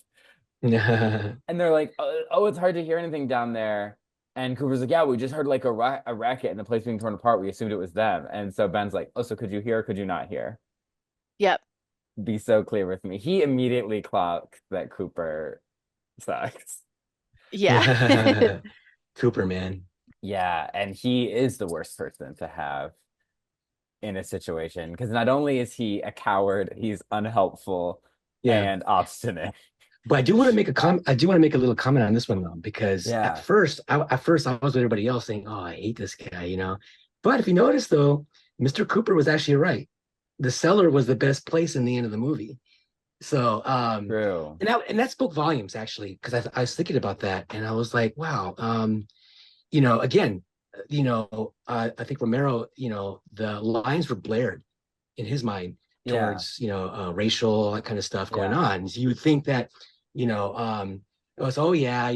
And they're like, oh, it's hard to hear anything down there. And Cooper's like, yeah, we just heard like a racket and the place being torn apart. We assumed it was them. And so Ben's like, oh, so could you hear or could you not hear? Yep. Be so clear with me. He immediately clocked that Cooper sucks. Yeah. Yeah. Cooper, man. Yeah, and he is the worst person to have in a situation because not only is he a coward, he's unhelpful Yeah. and obstinate. But I do want to make a I do want to make a little comment on this one though, because Yeah, at first I was with everybody else saying, "Oh, I hate this guy," you know. But if you notice though, Mr. Cooper was actually right. The cellar was the best place in the end of the movie. So, true. and that spoke volumes actually, because I was thinking about that, and I was like, wow, you know, again, I think Romero, the lines were blared in his mind Yeah, towards racial, all that kind of stuff going yeah. on. So you would think that you know it was, oh yeah,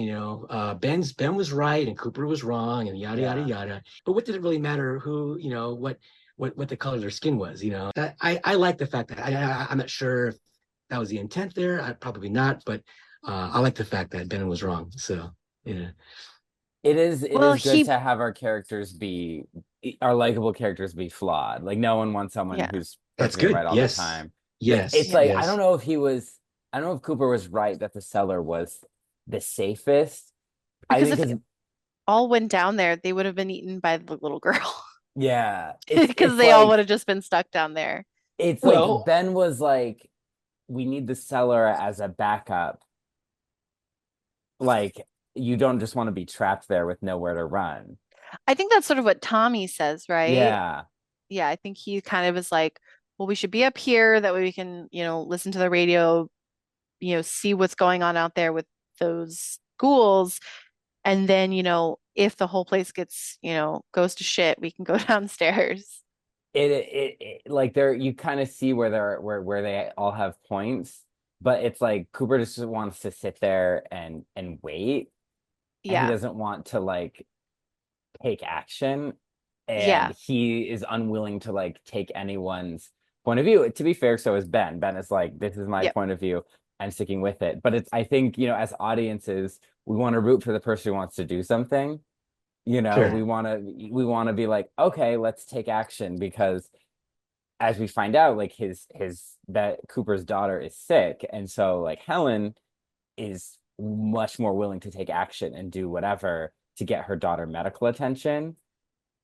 Ben was right and Cooper was wrong and yada yada Yeah. yada. But what did it really matter who what the color of their skin was? I like the fact that I'm not sure if that was the intent there. Probably not, but I like the fact that Ben was wrong. So yeah, It Well, is good he, to have our likable characters be flawed. Like no one wants someone yeah. who's that's perfectly good. right all the Yes, time. But it's yes, Yeah. like yes. I don't know if Cooper was right that the cellar was the safest. I Because think if because all went down there, they would have been eaten by the little girl. yeah, Because they all would have just been stuck down there. it's like Well, Ben was like, we need the cellar as a backup. Like you don't just want to be trapped there with nowhere to run. I think that's sort of what Tommy says, right? Yeah. Yeah, I think he kind of is like, well, we should be up here. That way we can, listen to the radio, see what's going on out there with those ghouls. And then, if the whole place gets, goes to shit, we can go downstairs. It like there you kind of see where where they all have points, but it's like Cooper just wants to sit there and wait, and he Yeah. doesn't want to like take action, and Yeah. he is unwilling to like take anyone's point of view. To be fair, so is Ben. Ben is like, this is my Yep. point of view. I'm sticking with it. But it's I think, as audiences, we want to root for the person who wants to do something. sure. We want to be like, okay, let's take action because as we find out, like his that Cooper's daughter is sick, and so like Helen is much more willing to take action and do whatever to get her daughter medical attention.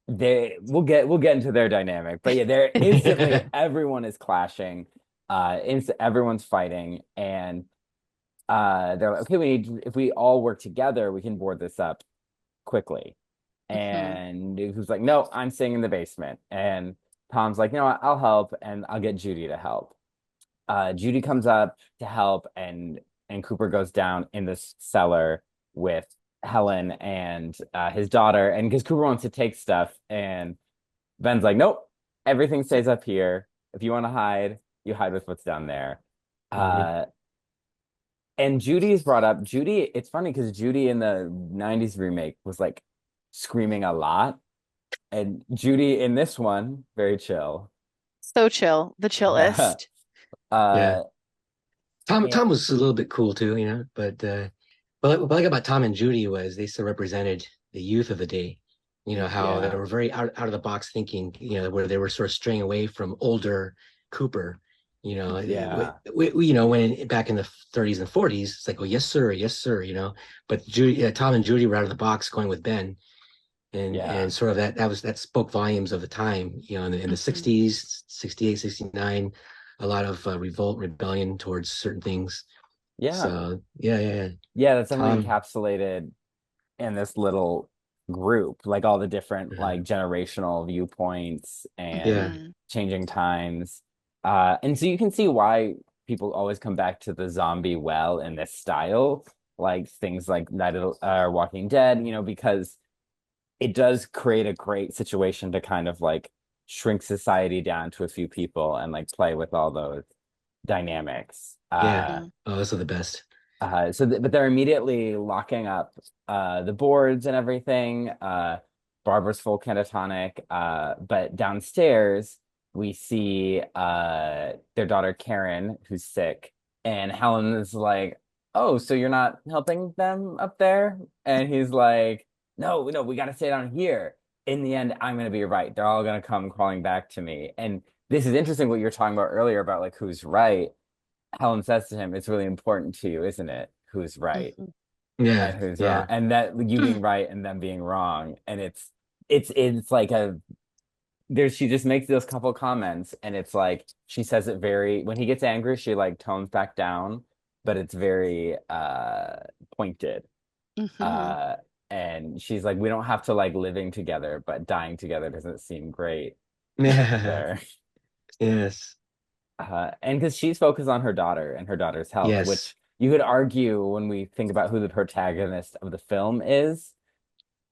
We'll get into their dynamic, but yeah, they're instantly everyone is clashing, everyone's fighting, and they're like, okay, if we all work together, we can board this up quickly. Hmm. And who's like, no, I'm staying in the basement. And Tom's like, I'll help and I'll get Judy to help. Judy comes up to help, and Cooper goes down in the cellar with Helen and his daughter, and because Cooper wants to take stuff, and Ben's like, nope, everything stays up here. If you want to hide, you hide with what's down there. Mhm. Uh, and Judy's brought up. Judy, it's funny because Judy in the 90s remake was like screaming a lot. And Judy in this one, very chill. So chill, the uh, chillest. Yeah. and Tom was a little bit cool too, but what I like about Tom and Judy was they still represented the youth of the day. How they yeah, were very out of the box thinking, where they were sort of straying away from older Cooper. yeah, When back in the 30s and 40s, it's like, oh yes sir, But Tom and Judy were out of the box going with Ben, and yeah, sort of that spoke volumes of the time, in the Hmm. 60s, 68, 69, a lot of rebellion towards certain things. yeah, So yeah. yeah. That's definitely Tom, encapsulated in this little group, like all the different like uh, generational viewpoints and yeah, Hmm. changing times. And so you can see why people always come back to the zombie well in this style, like things like Walking Dead, because it does create a great situation to kind of like shrink society down to a few people and like play with all those dynamics. Yeah. Mhm. Oh, those are the best. But they're immediately locking up the boards and everything. Barbara's full catatonic. But downstairs we see their daughter Karen, who's sick, and Helen is like, "Oh, so you're not helping them up there?" And he's like, "No, no, we got to stay down here. In the end, I'm gonna be right. They're all gonna come crawling back to me." And this is interesting what you were talking about earlier about like who's right. Helen says to him, "It's really important to you, isn't it? Who's right Mhm. Yeah. and who's wrong, Yeah. and that you being right and them being wrong." And it's like a there's she just makes those couple comments, and it's like she says it very when he gets angry, she like tones back down, but it's very pointed. Mhm. Uh, and she's like, "We don't have to like living together, but dying together doesn't seem great Yeah. there." Yes. And because she's focused on her daughter and her daughter's health, Yes. which you could argue when we think about who the protagonist of the film is.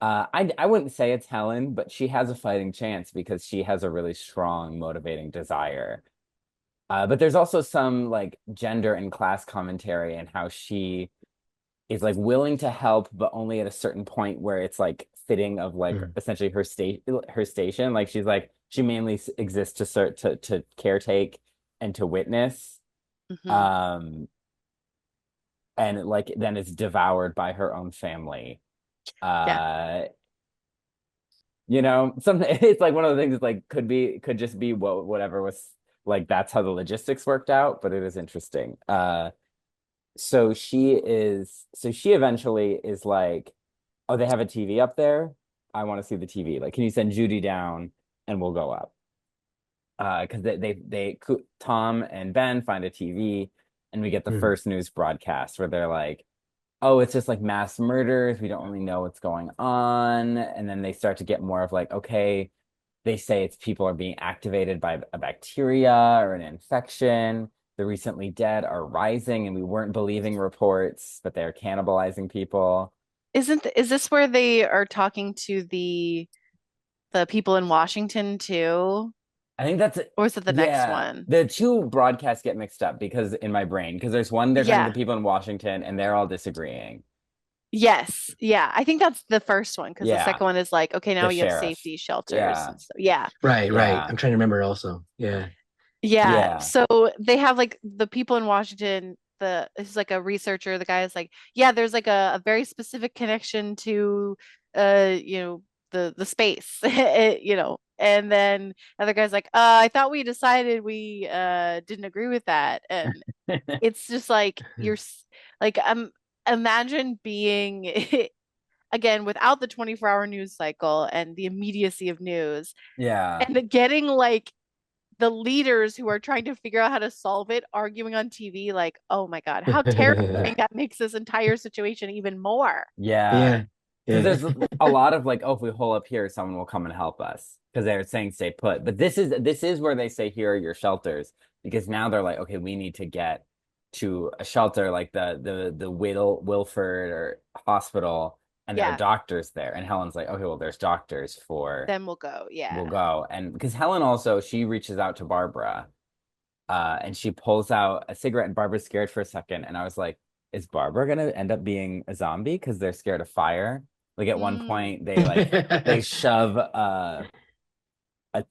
I wouldn't say it's Helen, but she has a fighting chance because she has a really strong, motivating desire. But there's also some like gender and class commentary and how she is like willing to help, but only at a certain point where it's like fitting of like Mm. essentially her station. Like she's like she mainly exists to start to caretake and to witness. Mhm. Um, and like then it's devoured by her own family. Yeah. Uh, something it's like one of the things like could just be whatever was like that's how the logistics worked out, but it is interesting. So she eventually is like, "Oh, they have a TV up there. I want to see the TV. Like, can you send Judy down and we'll go up?" Because Tom and Ben find a TV, and we get the Mm. first news broadcast where they're like, "Oh, it's just like mass murders. We don't really know what's going on." And then they start to get more of like, okay, they say it's people are being activated by a bacteria or an infection. The recently dead are rising, and we weren't believing reports, but they're cannibalizing people. Is this where they are talking to the people in Washington too? I think that's it. Or is it the next Yeah. one? The two broadcasts get mixed up because in my brain, because there's one they're talking to Yeah. people in Washington and they're all disagreeing. Yes. Yeah. I think that's the first one because the Yeah. second one is like, okay, The now we have sheriff. safety shelters Yeah. and so yeah. Right, right. Yeah. I'm trying to remember also. Yeah. Yeah. Yeah. So they have like the people in Washington, this is like a researcher, the guy is like, yeah, there's like a very specific connection to the space. And then other guy's like, I thought we decided we didn't agree with that. And it's just like like imagine being again without the 24-hour news cycle and the immediacy of news Yeah. and getting like the leaders who are trying to figure out how to solve it arguing on TV, like, oh my God, how terrifying that makes this entire situation even more. Yeah. Yeah. Because Yeah. there's a lot of like, "Oh, if we hole up here, someone will come and help us." Because they're saying stay put. But this is where they say here are your shelters. Because now they're like, okay, we need to get to a shelter like the Wilford or hospital, and there are Yeah, doctors there. And Helen's like, okay, well, there's doctors for then we'll go. we'll Yeah. go. And because Helen also she reaches out to Barbara, and she pulls out a cigarette, and Barbara's scared for a second. And I was like, is Barbara gonna end up being a zombie because they're scared of fire? Like at one Mm, point, they shove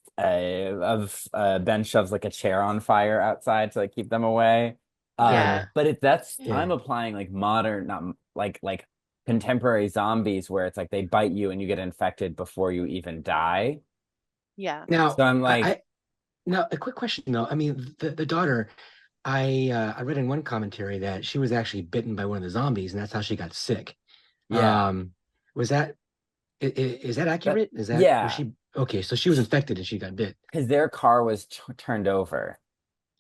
Ben shoves like a chair on fire outside to like keep them away. yeah. But that's Yeah. I'm applying like modern, not like contemporary zombies where it's like they bite you and you get infected before you even die. Yeah. Now, So I'm like, I now a quick question though. I mean, the daughter, I read in one commentary that she was actually bitten by one of the zombies, and that's how she got sick. yeah, Um, was that is that that accurate? Is that was yeah, she okay? So she was infected and she got bit. because their car was turned over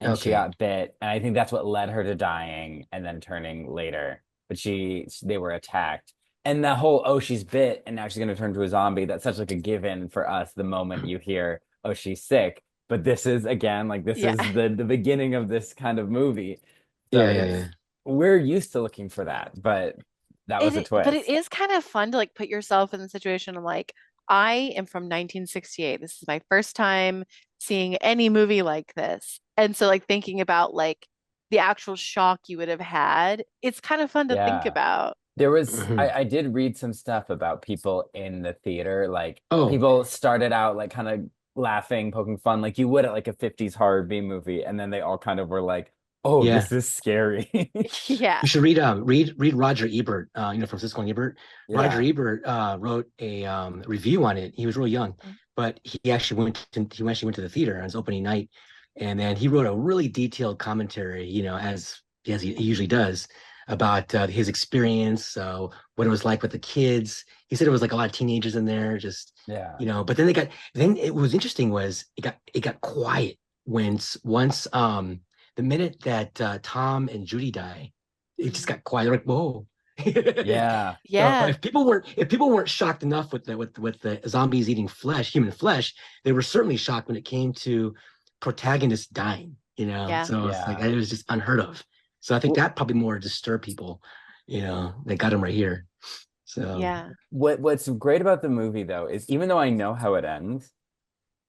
and she Okay. got bit, and I think that's what led her to dying and then turning later. But they were attacked, and the whole "oh, she's bit and now she's gonna turn into a zombie," that's such like a given for us the moment you hear "oh, she's sick." But this is again like this Yeah. is the beginning of this kind of movie, so Yeah, yeah, it's yeah. we're used to looking for that, but that was a But it twist. is kind of fun to like put yourself in the situation of like, I am from 1968. This is my first time seeing any movie like this. And so like thinking about like the actual shock you would have had, it's kind of fun to think Yeah. about. There was Mhm. I did read some stuff about people in the theater. Like Oh, people started out like kind of laughing, poking fun, like you would at like a 50s horror B movie, and then they all kind of were like, oh, yeah. this is scary. Yeah. You should read Roger Ebert, from Cisco and Ebert. Roger Yeah. Ebert wrote a review on it. He was real young, but he actually went to the theater on his opening night, and then he wrote a really detailed commentary, as he usually does, about his experience, what it was like with the kids. He said it was like a lot of teenagers in there, just Yeah. but then it was interesting was it got quiet once the minute that Tom and Judy die, it just Mhm. got quiet. They're like, whoa. Yeah. So Yeah. if people weren't shocked enough with the zombies eating human flesh, they were certainly shocked when it came to protagonists dying. Yeah. So it's like Yeah. it was just unheard of. So I think Wh- that probably more disturbed people. They got them right here. So Yeah. what's great about the movie though is even though I know how it ends,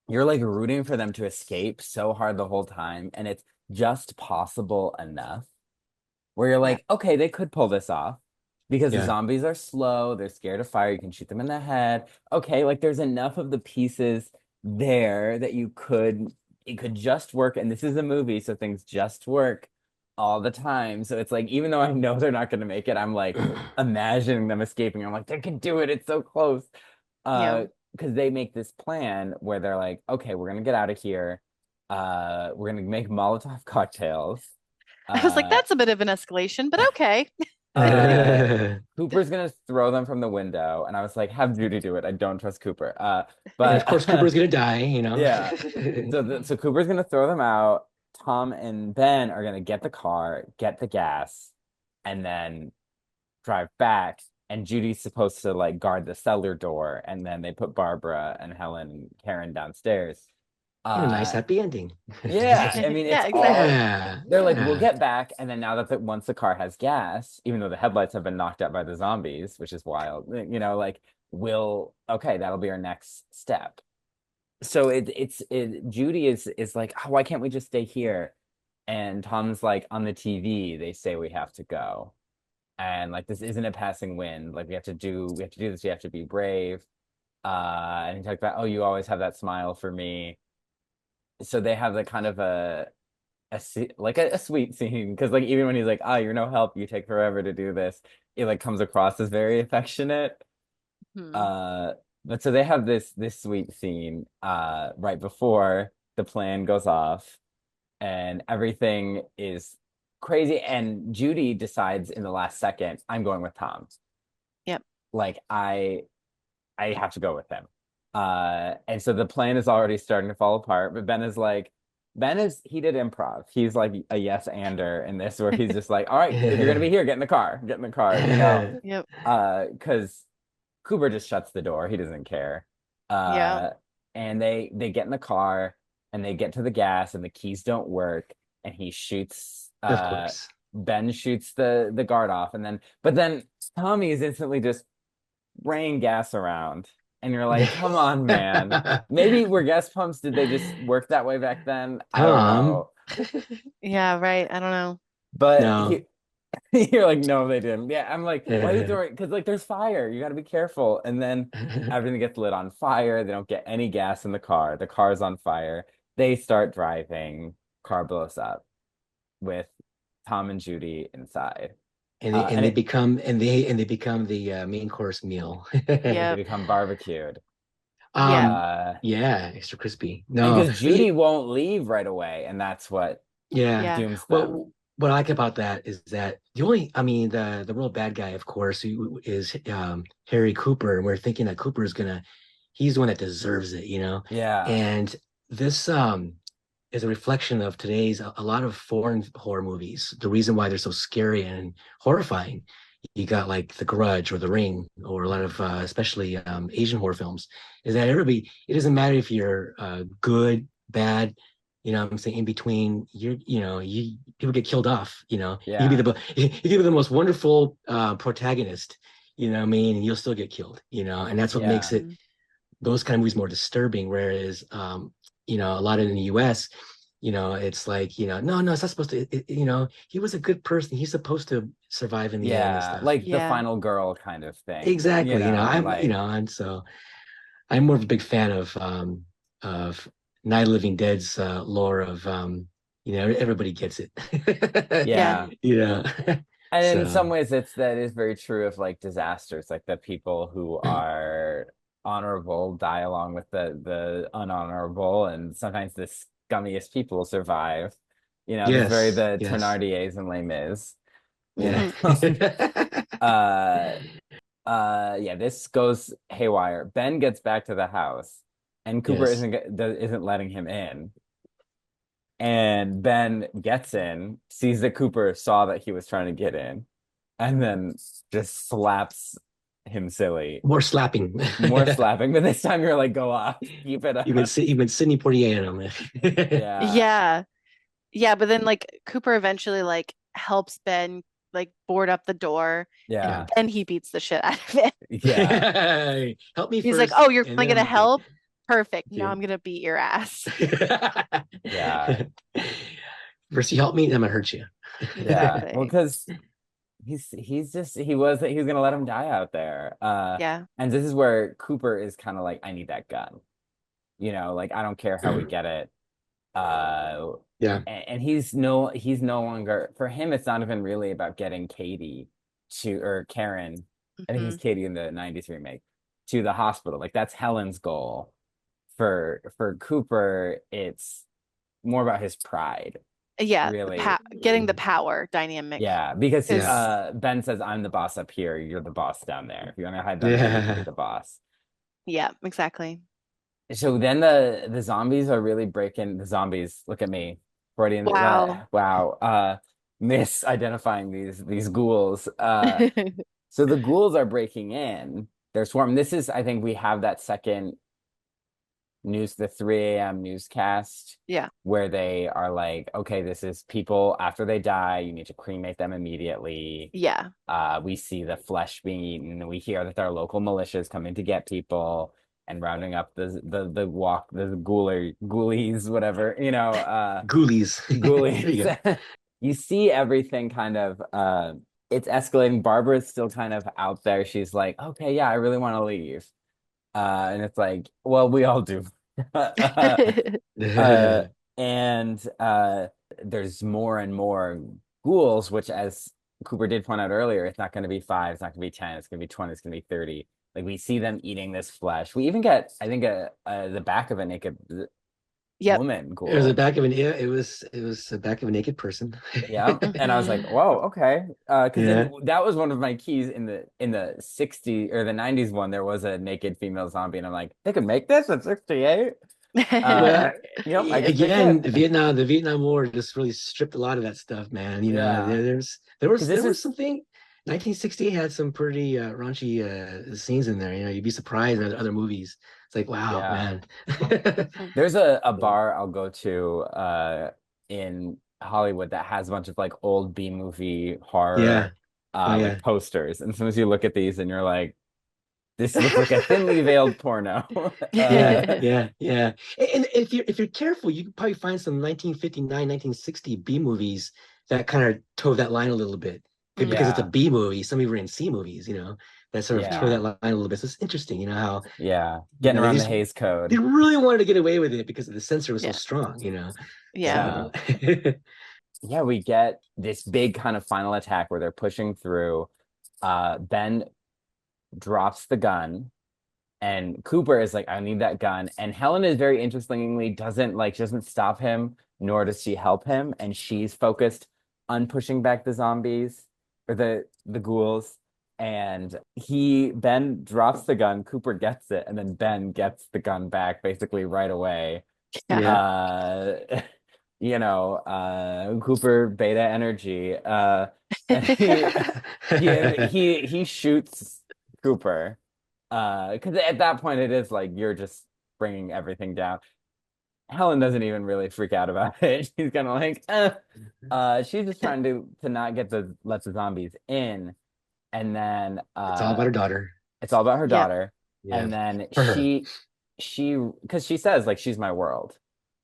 you're like rooting for them to escape so hard the whole time, and it's just possible enough where you're Yeah. like, okay, they could pull this off because the yeah. zombies are slow, they're scared of fire, you can shoot them in the head. Okay, like there's enough of the pieces there that it could just work. And this is a movie, so things just work all the time. So it's like, even though I know they're not going to make it, I'm like imagining them escaping. I'm like, they can do it. It's so close. Yeah. Because they make this plan where they're like, okay, we're gonna get out of here. We're gonna make Molotov cocktails. I was like, Uh, that's a bit of an escalation, but okay. uh, Cooper's gonna throw them from the window, and I was like, have Judy do it. I don't trust Cooper. And of course, But Cooper's gonna die. yeah. So Cooper's gonna throw them out. Tom and Ben are gonna get the car, get the gas, and then drive back. And Judy's supposed to like guard the cellar door, and then they put Barbara and Helen and Karen downstairs. What a nice Uh, happy ending. yeah, I mean, it's Yeah, exactly. all Yeah, they're like, we'll yeah. get back, and then now that once the car has gas, even though the headlights have been knocked out by the zombies, which is wild, like we'll okay, that'll be our next step. So Judy is like, oh, why can't we just stay here? And Tom's like, on the TV, they say we have to go. And like this isn't a passing wind. Like we have to do this, we have to be brave. And he talked about, oh, you always have that smile for me. So they have the kind of a sweet scene because like even when he's like, oh, you're no help, you take forever to do this, it like comes across as very affectionate. Hmm. Uh, but so they have this sweet scene right before the plan goes off and everything is crazy. And Judy decides in the last second, I'm going with Tom. Yep. Like I have to go with him. And so the plan is already starting to fall apart, but he did improv. He's like a yes-ander in this where he's just like, all right, if you're gonna be here, get in the car, Yep. because Cooper just shuts the door. He doesn't care. Yeah. Uh, and they get in the car and they get to the gas and the keys don't work and he shoots Of course. Ben shoots the guard off and then but then Tommy is instantly just spraying gas around and you're like, come on, man. Maybe were gas pumps, did they just work that way back then? I don't Tom. know. Yeah, right. I don't know. But No. you're like, no, they didn't. Yeah, I'm like, why are you throwing? Because like, there's fire. You got to be careful. And then everything gets lit on fire. They don't get any gas in the car. The car's on fire. They start driving. Car blows up with Tom and Judy inside. and they and And they it become the main course meal. they Yep. become barbecued. Yeah. um, Uh, yeah, extra crispy. and No, because but Judy won't leave right away, and that's what yeah. Yeah. dooms them. What I like about that is that I mean, the real bad guy, of course, who is Harry Cooper, and we're thinking that Cooper is he's the one that deserves it. Yeah, And this is a reflection of today's a lot of foreign horror movies. The reason why they're so scary and horrifying. You got like The Grudge or The Ring or a lot of especially Asian horror films, is that it doesn't matter if you're good, bad, what I'm saying, in between, people get killed off, you can be yeah, you can be the most wonderful protagonist, what I mean, and you'll still get killed, and that's what makes yeah. it Mhm. those kind of movies more disturbing. Whereas, a lot in the US, it's like, no, it's not supposed to, he was a good person. He's supposed to survive in the end and Yeah, stuff. like the Yeah. final girl kind of thing, Exactly. like And so I'm more of a big fan of Night of the Living Dead's lore of, everybody gets it. Yeah. yeah. Yeah. And in some So ways, that is very true of like disasters, like the people who are honorable die along with the unhonorable, and sometimes the scummiest people survive. This is very yes, the yes. Thénardiers and Les Mis. You Hmm. know, uh, yeah, this goes haywire. Ben gets back to the house, and Cooper Yes. isn't letting him in. And Ben gets in, sees that Cooper saw that he was trying to get in, and then just slaps him silly. More slapping. More slapping, but this time you're like, go off, keep it up. You went Sidney Poitier on him. Yeah, Yeah. Yeah, but then like Cooper eventually like helps Ben like board up the door and yeah, then he beats the shit out of it. yeah, Help me He's like, first, "Oh, you're and finally then I'm gonna gonna beat help? Perfect. Now you. I'm gonna beat your ass." yeah, First you help me, then I'm gonna hurt you. yeah. Well, Exactly. because he was gonna let him die out there. Yeah. And this is where Cooper is kind of like, I need that gun. Like I don't care how we get it. Uh, Yeah. and he's no longer, for him, it's not even really about getting Katie or Karen. I think Hmm. he's Katie in the 90s remake, to the hospital. Like that's Helen's goal. For Cooper, it's more about his pride, Yeah, really. getting the power dynamic Yeah, because Yeah. is Ben says, I'm the boss up here, you're the boss down there. If you want to hide down there, you can be Yeah. the boss. yeah, exactly. So then the zombies are really breaking the zombies. Look at me, Freudian. Wow. Wow. Misidentifying these ghouls. So the ghouls are breaking in. They're swarming. This is, I think, we have that second the 3 a.m. newscast Yeah. where they are like, okay, this is people after they die, you need to cremate them immediately. Yeah. We see the flesh being eaten, and we hear that there are local militias coming to get people and rounding up the ghoulies, whatever, Ghoulies. There you go. ghoulies. You see everything kind of it's escalating. Barbara's still kind of out there. She's like, okay, yeah, I really want to leave. And it's like, well, we all do. uh, and there's more and more ghouls, which, as Cooper did point out earlier, it's not going to be 5, it's not going to be 10, it's going to be 20, it's going to be 30. Like we see them eating this flesh. We even get, I think, the back of a naked Yep. woman It was the ghoul. back of an yeah, it was the back of a naked person. Yeah, and I was like, Hmm. whoa, okay. Because Yeah. that was one of my keys in the 60s or the 90s one. There was a naked female zombie, and I'm like, they could make this at 68. Uh, Well, yep, I guess they again, could. the Vietnam War just really stripped a lot of that stuff, man. Yeah, because There this was is something. 1968 had some pretty raunchy scenes in there. You'd be surprised in other movies. It's like, wow, yeah. man. There's a So, bar I'll go to in Hollywood that has a bunch of like old B movie yeah. horror Oh like yeah. posters, and as soon as you look at these, and you're like, this looks like a thinly veiled porno. Yeah, yeah, yeah. And if you're careful, you can probably find some 1959, 1960 B movies that kind of toe that line a little bit. Because it's a Yeah, B movie, some even in C movies, that sort of toe yeah, that line a little bit. So it's interesting, how, yeah. Getting they around the just Hays they Code. really wanted to get away with it because the censor was so Yeah. strong. Yeah. Yeah. So Yeah, we get this big kind of final attack where they're pushing through. Ben drops the gun, and Cooper is like, I need that gun. And Helen is very interestingly doesn't stop him, nor does she help him. And she's focused on pushing back the zombies or the ghouls. And Ben drops the gun, Cooper gets it, and then Ben gets the gun back basically right away. Yeah. yeah. Uh Cooper beta energy. And he shoots Cooper. Because at that point it is like you're just bringing everything down. Helen doesn't even really freak out about it. She's kind of like, she's just trying to not let the zombies in, and then It's all about her daughter. it's all about her Yep. daughter. Yeah. And then For her. she because she says like she's my world,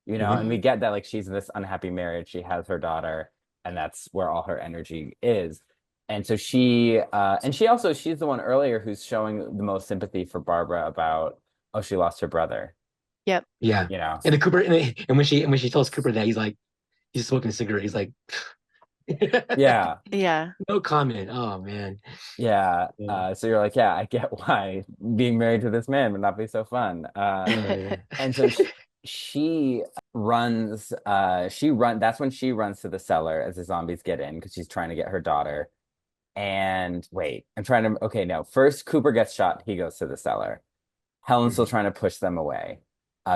and we Mhm. get that like she's in this unhappy marriage, she has her daughter, and that's where all her energy is. And so she's the one earlier who's showing the most sympathy for Barbara about, oh, she lost her brother, Yep. Yeah. you know. And the Cooper and when she tells Cooper that he's smoking a cigarette, he's like Yeah. Yeah. no comment. Oh man. Yeah. Yeah. So you're like, yeah, I get why being married to this man would not be so fun. Oh yeah. And so she runs, that's when she runs to the cellar as the zombies get in because she's trying to get her daughter. And wait, okay, no. First, Cooper gets shot. He goes to the cellar. Helen's still Mhm. trying to push them away.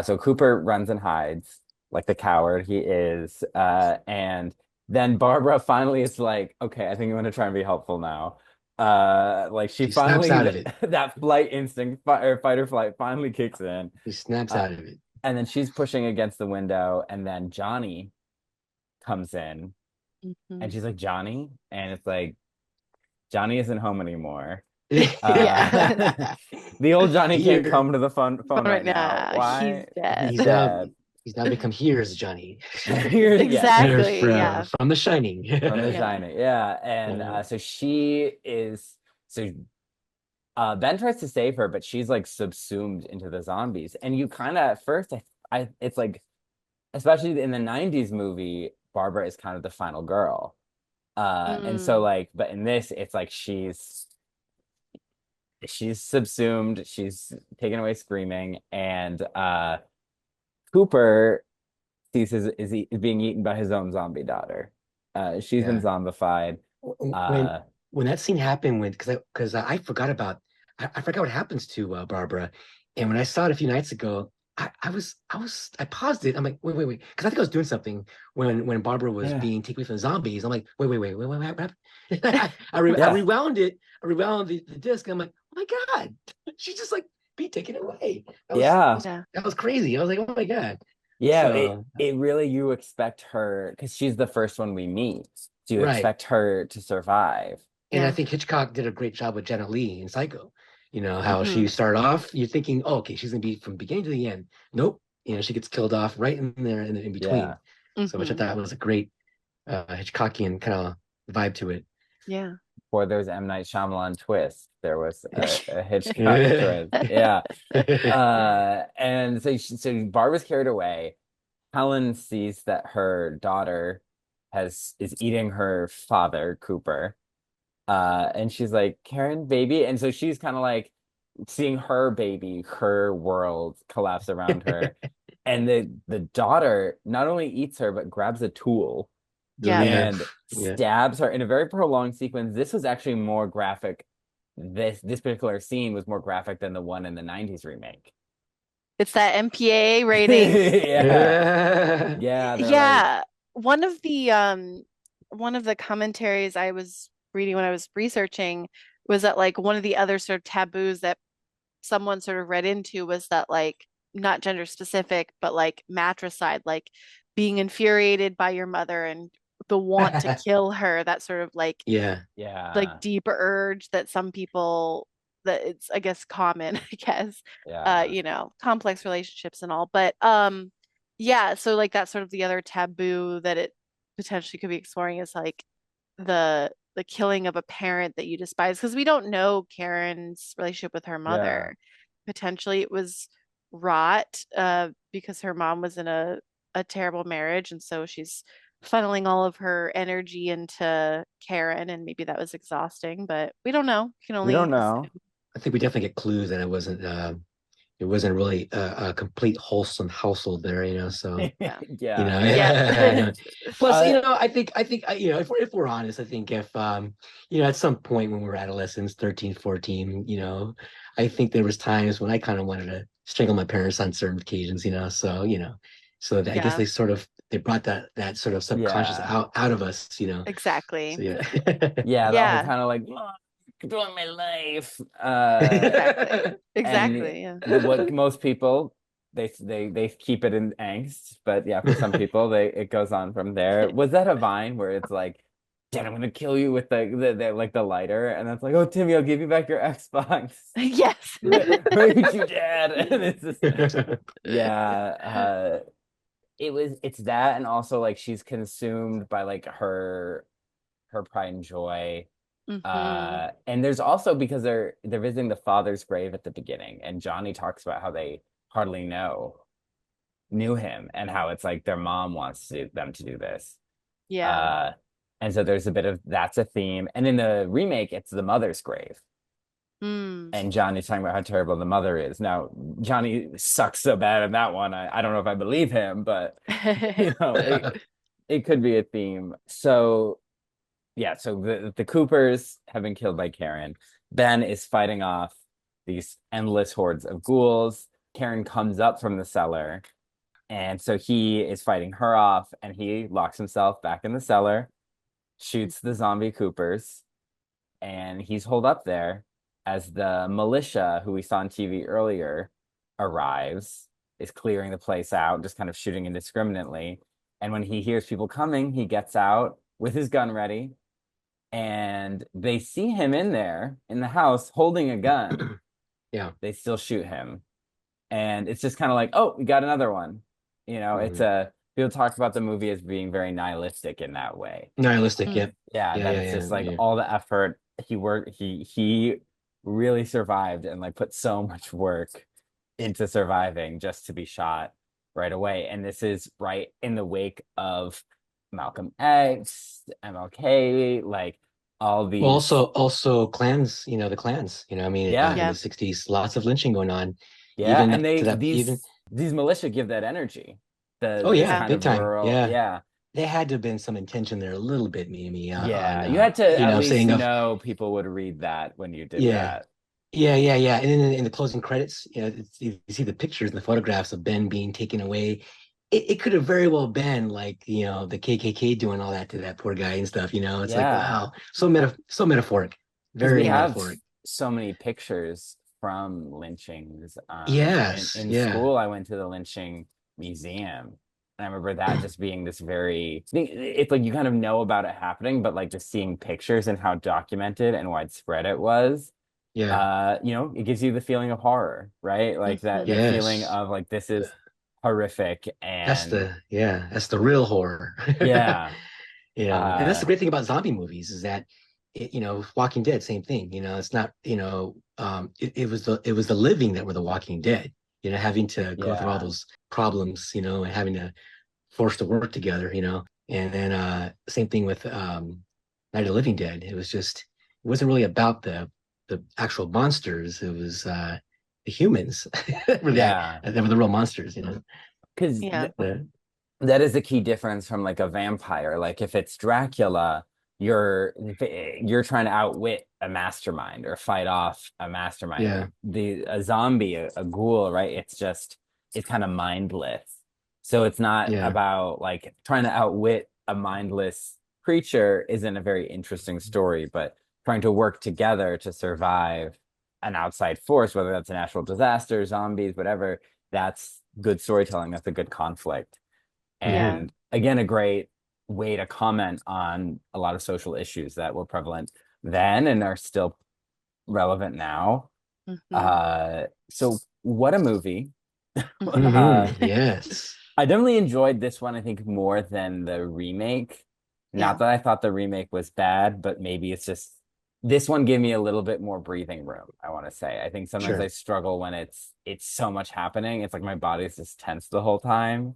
So Cooper runs and hides like the coward he is. And then Barbara finally is like, okay, I think I'm going to try and be helpful now. Like she She snaps finally, out of it. that flight instinct, or fight or flight finally kicks in. She snaps Uh, out of it. and then she's pushing against the window. And then Johnny comes in and Mhm. she's like, Johnny? And it's like, Johnny isn't home anymore. Yeah. The old Johnny can't Here come to the phone But right right now. now, he's Why? dead. He's dead. he's now become here's Johnny. Yes, Exactly. Yeah. From The Shining. from The Yeah. Shining. Yeah, and Uh, so Ben tries to save her, but she's like subsumed into the zombies. And you kind of at first, it's like, especially in the '90s movie, Barbara is kind of the final girl. And so Mm. like, but in this, it's like she's subsumed, she's taken away screaming, and Cooper sees is being eaten by his own zombie daughter. She's been yeah. zombified. When Uh, that scene happened, when because I forgot I forgot what happens to Barbara, and when I saw it a few nights ago, I paused it. I'm like, wait, because I think I was doing something when Barbara was yeah, being taken away from the zombies. I'm like, wait, what happened? I yeah, rewound it. I rewound the disc. And I'm like, oh my god, she's just like be taken away. yeah, Yeah. That was crazy. I was like, oh my god. yeah. It So it really, you expect her because she's the first one we meet. So you right. expect her to survive. And I Yeah. think Hitchcock did a great job with Jenna Lee in Psycho. You know, how Hmm. she started off, you're thinking, oh, okay, she's gonna be from beginning to the end. Nope. She gets killed off right in there in between. Yeah. So which I Hmm. thought was a great Hitchcockian kind of vibe to it. Yeah. Before there's M. Night Shyamalan twist, there was a Hitchcock Yeah. twist. Yeah. And so Barbara's carried away. Helen sees that her daughter is eating her father, Cooper. And she's like, Karen, baby. And so she's kind of like seeing her baby, her world collapse around her. And the daughter not only eats her, but grabs a tool Yeah. Yeah. and Yeah. stabs her in a very prolonged sequence. This was actually more graphic. This particular scene was more graphic than the one in the '90s remake. It's that MPAA rating. Yeah. Yeah. Yeah, they're like, Yeah. One of the one of the commentaries I was reading when I was researching was that like one of the other sort of taboos that someone sort of read into was that like not gender specific, but like matricide, like being infuriated by your mother and the want to kill her, that sort of Yeah. like yeah, deep urge that some people that it's I guess common, I guess, yeah, complex relationships and all. But yeah, so like that's sort of the other taboo that it potentially could be exploring is like the killing of a parent that you despise because we don't know Karen's relationship with her yeah, mother. Potentially it was rot because her mom was in a terrible marriage and so she's funneling all of her energy into Karen and maybe that was exhausting, but we don't know. You can we don't only know. assume. I think we definitely get clues that it wasn't really a complete wholesome household there, so Yeah. Yeah. Yeah. plus uh, I think if we're honest, I think if at some point when we were adolescents, 13, 14, I think there was times when I kind of wanted to strangle my parents on certain occasions, so I guess Yeah, they brought that sort of subconscious yeah, out of us, so exactly. yeah. yeah, the whole Yeah, kind of like, "Oh, controlling my life." exactly. And Exactly. Yeah. what most people, they keep it in angst, but yeah, for some people it goes on from there. Was that a Vine where it's like Dad, I'm gonna kill you with the lighter, and that's like, oh Timmy, I'll give you back your Xbox. Yes. I hate you, Dad. And it's just, yeah, it's that, and also like she's consumed by like her pride and joy. Hmm. And there's also, because they're visiting the father's grave at the beginning, and Johnny talks about how they hardly knew him, and how it's like their mom wants them to do this. Yeah. Uh, and so there's a bit of that's a theme. And in the remake, it's the mother's grave. Mm. And Johnny's talking about how terrible the mother is. Now, Johnny sucks so bad in that one. I don't know if I believe him, but it could be a theme. So yeah, so the Coopers have been killed by Karen. Ben is fighting off these endless hordes of ghouls. Karen comes up from the cellar, and so he is fighting her off, and he locks himself back in the cellar, shoots the zombie Coopers, and he's holed up there as the militia, who we saw on TV earlier, arrives, is clearing the place out, just kind of shooting indiscriminately. And when he hears people coming, he gets out with his gun ready, and they see him in there in the house holding a gun. Yeah. They still shoot him. And it's just kind of like, oh, we got another one. It's people talk about the movie as being very nihilistic in that way. Nihilistic, Mm. yep. Yeah, Yeah, that yeah, it's yeah, just like yeah. all the effort he really survived, and like put so much work into surviving just to be shot right away. And this is right in the wake of Malcolm X, MLK, like all Well, these. also clans, the clans, I mean, Yeah, in Yeah. the 60s, lots of lynching going on, yeah, even and to they that, even, these militia give that energy. oh This yeah, Yeah. kind big of time. rural, Yeah. yeah. There had to have been some intention there a little bit, maybe, on, Yeah, you had to at least saying of, know people would read that when you did yeah, that. yeah, yeah, yeah. And then in the closing credits, you see the pictures and the photographs of Ben being taken away. It could have very well been like, the KKK doing all that to that poor guy and stuff. It's like, Yeah, wow, so metaphoric, because we very have metaphoric. so many pictures from lynchings. In, Yes, in yeah, school, I went to the lynching museum. And I remember that just being this very, it's like you kind of know about it happening, but like just seeing pictures and how documented and widespread it was, yeah, it gives you the feeling of horror, right? Like that Hmm. feeling yes. of like this is horrific. And That's the real horror. yeah, And that's uh, the great thing about zombie movies is that Walking Dead, same thing. It's not, it was the living that were the Walking Dead, having to go through all yeah, those problems, and having to force to work together, And then same thing with Night of the Living Dead. It wasn't really about the actual monsters. It was the humans really yeah. that were the real monsters, Because Yeah. that is a key difference from like a vampire. Like if it's Dracula, you're trying to outwit a mastermind or fight off a mastermind. Yeah, A zombie, a ghoul, right? It's kind of mindless. So it's not yeah, about like trying to outwit a mindless creature isn't a very interesting story, but trying to work together to survive an outside force, whether that's a natural disaster, zombies, whatever, that's good storytelling. That's a good conflict. hmm, Yeah. And again, a great way to comment on a lot of social issues that were prevalent then and are still relevant now. Hmm. So what a movie. hmm, uh, yes, I definitely enjoyed this one, I think, more than the remake. Not Yeah. that I thought the remake was bad, but maybe it's just this one gave me a little bit more breathing room, I want to say. I think sometimes I sure. struggle when it's so much happening. It's like my body's just tense the whole time.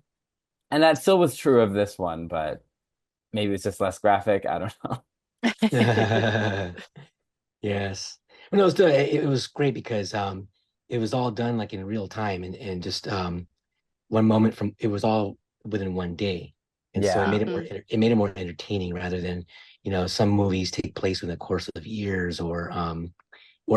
And that still was true of this one, but maybe it's just less graphic. I don't know. Yes. Well, no, it was great because it was all done like in real time and just one moment from it was all within one day. And so Yeah. Hmm. it made it more entertaining rather than, some movies take place in the course of years or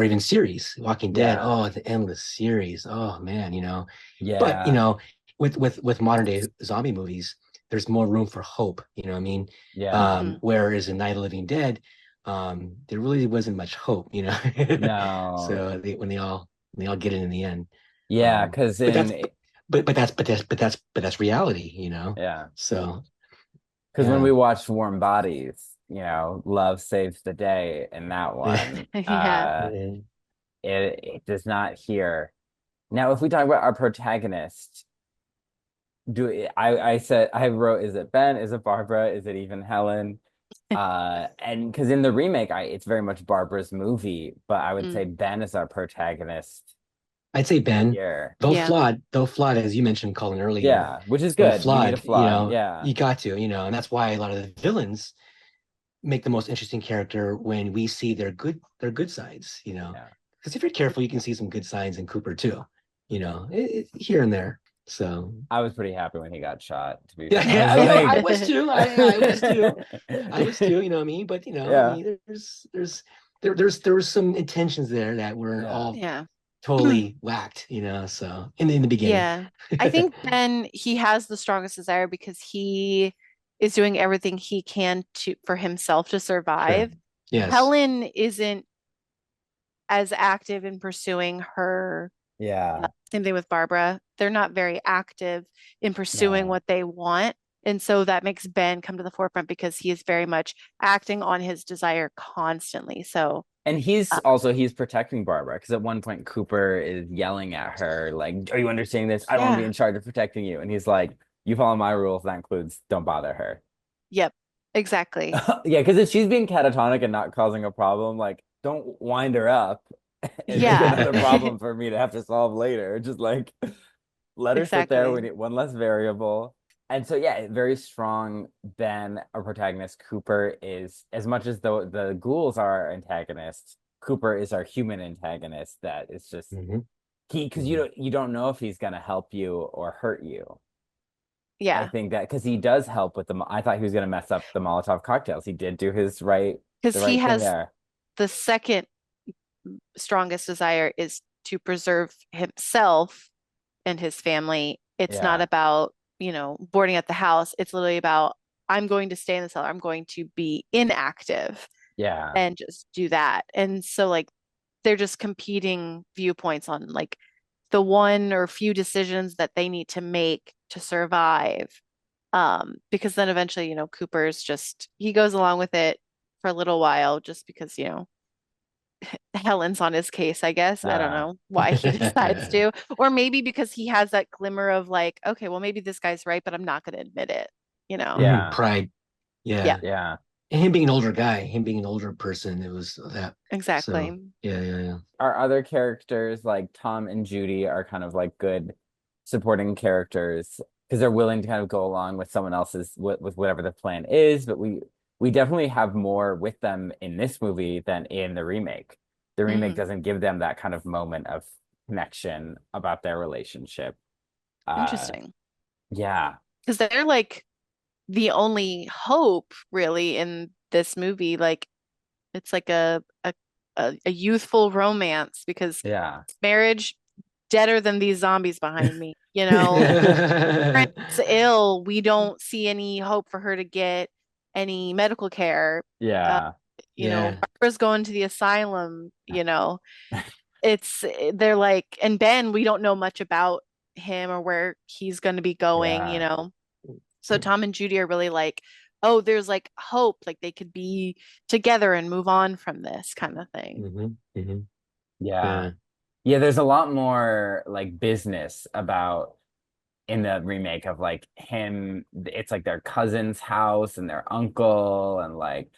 even series. Walking Dead, Yeah. oh, the endless series. Oh man, But Yeah. with modern day zombie movies, there's more room for hope. You know what I mean? Yeah. Hmm. Whereas in Night of the Living Dead, there really wasn't much hope. No. So when they all get it in the end. Yeah, because But in that's reality. yeah. So Because when yeah, we watched Warm Bodies, love saves the day in that one. Yeah. Yeah. It does not here. Now, if we talk about our protagonist, I said I wrote, is it Ben? Is it Barbara? Is it even Helen? And because in the remake, it's very much Barbara's movie, but I would say Mm, Ben is our protagonist I'd say Ben, here. yeah. though flawed, as you mentioned, Cullen earlier, Yeah, which is though good. You need a flawed, flaw. Yeah. you got to, and that's why a lot of the villains make the most interesting character when we see their good sides, Yeah. because if you're careful, you can see some good signs in Cooper too, here and there. So I was pretty happy when he got shot, to be yeah, fair. I was yeah, I like, was too. I was too. I was too. You know what I mean? But I yeah. mean, there was some intentions there that were Yeah. all Yeah. totally whacked. So in the beginning. Yeah. I think Ben, he has the strongest desire because he is doing everything he can to for himself to Sure. survive. Yes. Helen isn't as active in pursuing her. Yeah. Same thing with Barbara. They're not very active in pursuing No. what they want. And so that makes Ben come to the forefront because he is very much acting on his desire constantly. So, And uh, he's protecting Barbara because at one point Cooper is yelling at her, like, are you understanding this? I don't want to be yeah. in charge of protecting you. And he's like, you follow my rules, that includes don't bother her. Yep. Exactly. Yeah, because if she's being catatonic and not causing a problem, like, don't wind her up and make Yeah. another problem for me to have to solve later. Just like let her sit there. We Exactly. need one less variable. And so yeah, very strong. Then our protagonist Cooper is, as much as the ghouls are our antagonists, Cooper is our human antagonist. That is just Hmm. he, because Hmm. you don't know if he's gonna help you or hurt you. I Yeah. think that because he does help with I thought he was gonna mess up the Molotov cocktails. He did do the Because he right thing has there. the second strongest desire is to preserve himself and his family. It's not Yeah, about, boarding at the house. It's literally about, I'm going to stay in the cellar. I'm going to be inactive yeah, and just do that. And so, like, they're just competing viewpoints on like the one or few decisions that they need to make to survive. Because then eventually, Cooper's just, he goes along with it for a little while just because, Helen's on his case, I guess. I don't yeah, know why he decides to. Or maybe because he has that glimmer of like, okay, well, maybe this guy's right, but I'm not going to admit it, you know? yeah, Pride. Yeah, Yeah. yeah. And him being an older guy, him being an older person, it was that. So exactly. yeah, yeah, yeah. Our other characters like Tom and Judy are kind of like good supporting characters because they're willing to kind of go along with someone else's with whatever the plan is. But we definitely have more with them in this movie than in the remake. The remake Hmm. doesn't give them that kind of moment of connection about their relationship. Uh, Interesting. yeah, Because they're like the only hope really in this movie. Like it's like a youthful romance because yeah, marriage deader than these zombies behind me, you know? Parents ill, we don't see any hope for her to get any medical care. Uh, yeah, Yeah. Barbara's going to the asylum, It's they're like, and Ben, we don't know much about him or where he's going to be going. yeah. So Tom and Judy are really like, oh, there's like hope, like they could be together and move on from this kind of thing. Hmm. Hmm. Yeah. Yeah. Yeah, there's a lot more like business about in the remake of like him, it's like their cousin's house and their uncle and like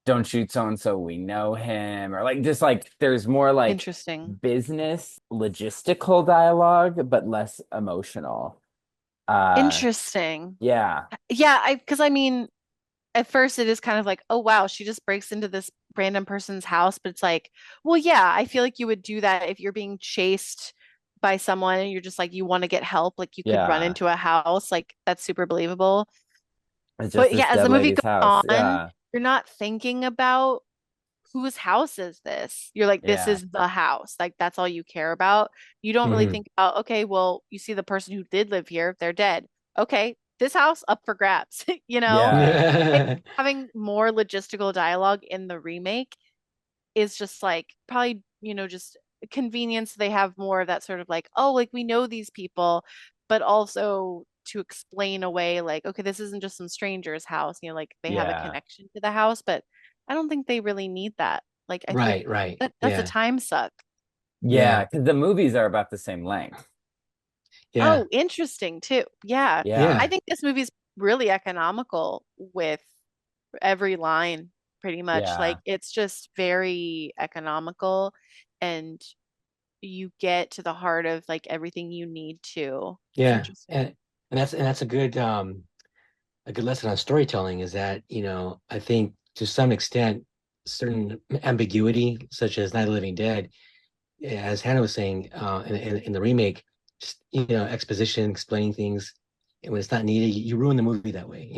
don't shoot so and so, we know him, or like just like there's more like Interesting. business logistical dialogue but less emotional. Uh Interesting. yeah. Yeah, because I mean, at first it is kind of like, oh wow, she just breaks into this random person's house, but it's like, well, yeah, I feel like you would do that if you're being chased by someone and you're just like you want to get help, like you could run Yeah. into a house, like that's super believable. It's just But this yeah, as dead the movie lady's goes house. on, Yeah. you're not thinking about whose house is this? You're like, this Yeah. is the house. Like that's all you care about. You don't really Hmm. think about, okay, well, you see the person who did live here, they're dead. Okay, this house up for grabs, you know? Yeah. Having more logistical dialogue in the remake is just like probably, just convenience. They have more of that sort of like, oh, like we know these people, but also to explain away like, okay, this isn't just some stranger's house, like they have a Yeah. connection to the house, but I don't think they really need that. Like I think Right. that's a Yeah. time suck. Yeah, Yeah. because the movies are about the same length. Yeah. Oh, interesting too. Yeah. Yeah. I Yeah. think this movie's really economical with every line, pretty much. Yeah. Like it's just very economical and you get to the heart of like everything you need to. It's Yeah. interesting. And that's a good lesson on storytelling is that, I think to some extent, certain ambiguity, such as Night of the Living Dead, as Hannah was saying, in the remake, just, exposition, explaining things, and when it's not needed, you ruin the movie that way.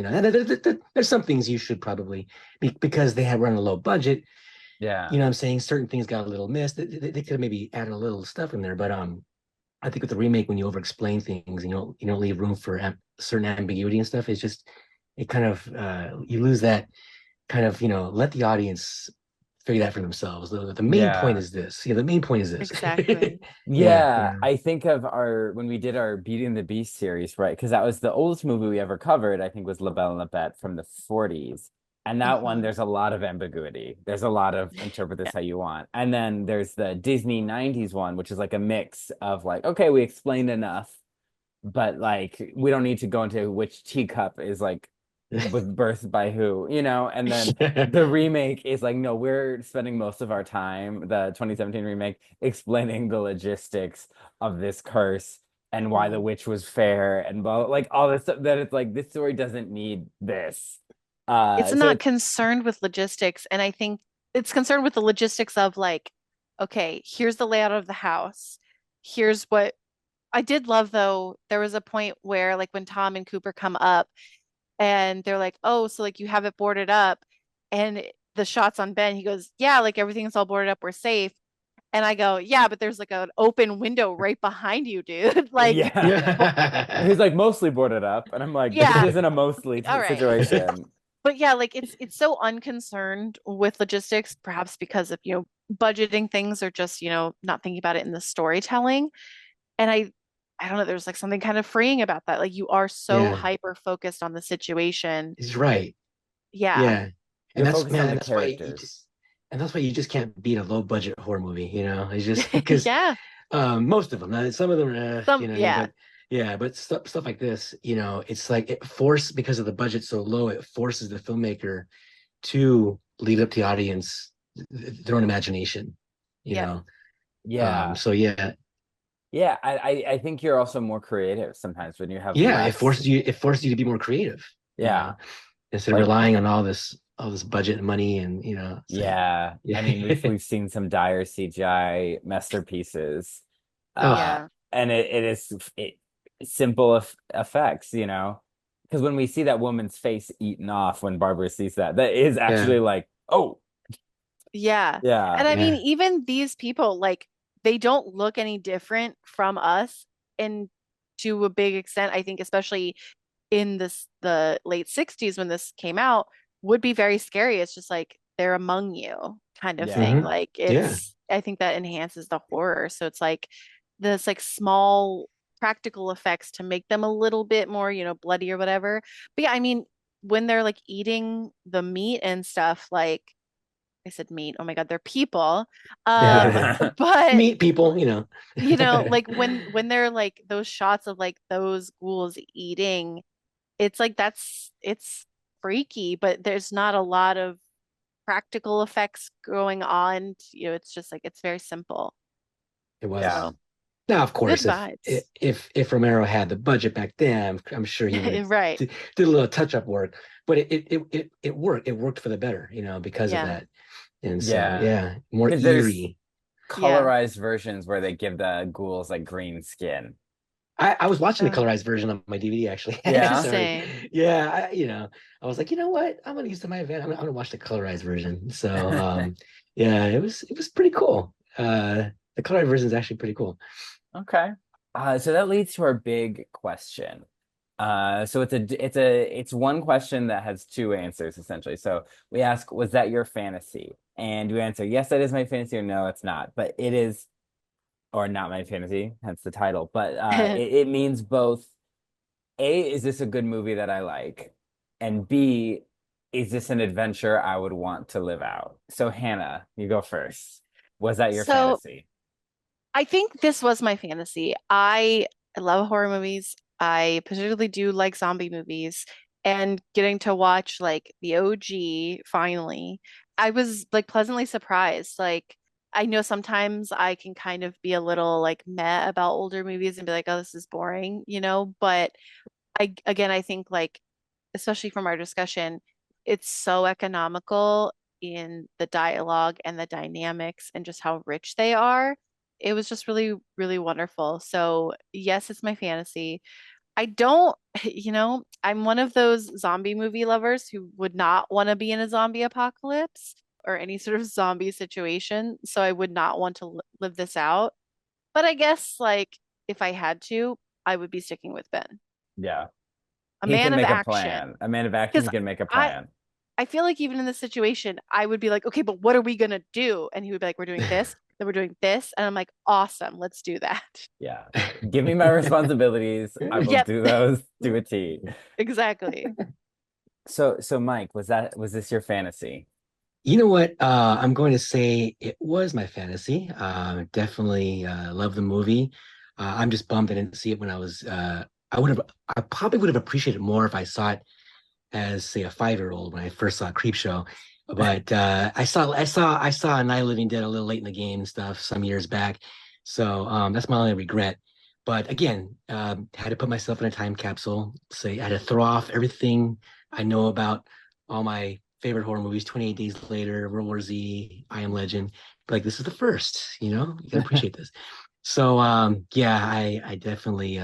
There's some things you should probably, because they had run a low budget, Yeah. I'm saying certain things got a little missed. They could have maybe added a little stuff in there, but I think with the remake, when you over explain things and you don't leave room for certain ambiguity and stuff, it's just it kind of you lose that kind of let the audience figure that for themselves. The main point Yeah. is this. The main point is this. Exactly. Yeah, Yeah, I think of our when we did our Beauty and the Beast series, right? Because that was the oldest movie we ever covered, I think was La Belle and la Bête from the 40s. And that one, Hmm. there's a lot of ambiguity. There's a lot of interpret this Yeah. how you want. And then there's the Disney 90s one, which is like a mix of like, okay, we explained enough, but like we don't need to go into which teacup is like was birthed by who, and then the remake is like, no, we're spending most of our time, the 2017 remake, explaining the logistics of this curse and why the Mhm. witch was fair and blah, like all this stuff that it's like this story doesn't need this. It's So not it's concerned with logistics. And I think it's concerned with the logistics of like, okay, here's the layout of the house. Here's what I did love though. There was a point where like when Tom and Cooper come up and they're like, oh, so like you have it boarded up. And the shots on Ben, he goes, yeah, like everything's all boarded up. We're safe. And I go, yeah, but there's like an open window right behind you, dude. Like, yeah. yeah, He's like mostly boarded up, and I'm like, this yeah, isn't a mostly all right. situation. But yeah, like it's so unconcerned with logistics, perhaps because of, budgeting things or just, not thinking about it in the storytelling. And I don't know, there's like something kind of freeing about that. Like you are so yeah. hyper focused on the situation. He's right. Yeah. Yeah, and You're that's focused on man, the and that's why you characters. just and that's why you just can't beat a low budget horror movie. It's just because Yeah. most of them, some of them, Some, what I mean, yeah. but yeah, but stuff like this, it's like it forced because of the budget so low, it forces the filmmaker to leave it up to the audience, their own imagination, you Yeah. know. Yeah. So yeah, Yeah, I think you're also more creative sometimes when you have yeah, less. it forces you to be more creative, Yeah. instead of Like, relying on all this budget and money and so yeah. I mean, we've yeah. we've seen some dire CGI masterpieces. Uh Oh, Yeah. and it is simple effects, Because when we see that woman's face eaten off when Barbara sees that, that is yeah, actually like, oh, Yeah. And yeah. I mean, yeah, even these people, like, they don't look any different from us. And to a big extent, I think, especially in the late 60s when this came out, would be very scary. It's just like they're among you kind of thing. Yeah. hmm Like yeah. I think that enhances the horror. So it's like this like small practical effects to make them a little bit more, bloody or whatever. But yeah, I mean, when they're like eating the meat and stuff, like I said meat. Oh my God, they're people. Um, but Meet people, like when they're like those shots of like those ghouls eating, it's like it's freaky, but there's not a lot of practical effects going on. It's just like it's very simple. It was. So Now, of good course, if vibes. if Romero had the budget back then, I'm sure he would have Right. did a little touch-up work. But it worked. It worked for the better, because of Yeah. that. And so, Yeah. yeah, more Because there's eerie. Yeah. colorized versions where they give the ghouls like green skin. I was watching the Oh, colorized version on my DVD actually. Yeah. Sorry. interesting. Yeah, I was like, you know what? I'm gonna use to my advantage. I'm gonna watch the colorized version. So, yeah, it was pretty cool. The colorized version is actually pretty cool. Okay. So that leads to our big question. So it's one question that has two answers essentially. So we ask, was that your fantasy? And you answer, yes, that is my fantasy, or no, it's not. But it is, or not my fantasy, hence the title. But it means both A, is this a good movie that I like? And B, is this an adventure I would want to live out? So Hannah, you go first. Was that your So fantasy? I think this was my fantasy. I love horror movies. I particularly do like zombie movies, and getting to watch like the OG finally, I was like pleasantly surprised. Like I know sometimes I can kind of be a little like meh about older movies and be like, oh, this is boring, but I think like especially from our discussion, it's so economical in the dialogue and the dynamics and just how rich they are. It was just really, really wonderful. So, yes, it's my fantasy. I don't, I'm one of those zombie movie lovers who would not want to be in a zombie apocalypse or any sort of zombie situation. So, I would not want to live this out. But I guess, like, if I had to, I would be sticking with Ben, Yeah. a He man can of make a action. plan. A man of action Because can make a I plan. I feel like even in this situation, I would be like, okay, but what are we gonna do? And he would be like, we're doing this, then we're doing this. And I'm like, awesome, let's do that. Yeah. Give me my responsibilities. I will Yep, do those to a T. exactly. So Mike, was this your fantasy? You know what? I'm going to say it was my fantasy. Definitely love the movie. I'm just bummed I didn't see it when I was. I probably would have appreciated it more if I saw it as, say, a 5-year-old when I first saw Creepshow. But I saw Night of the Living Dead a little late in the game and stuff some years back. So that's my only regret. But again, had to put myself in a time capsule. Say I had to throw off everything I know about all my favorite horror movies, 28 Days Later, World War Z, I Am Legend. But like this is the first, you gotta appreciate this. So yeah, I definitely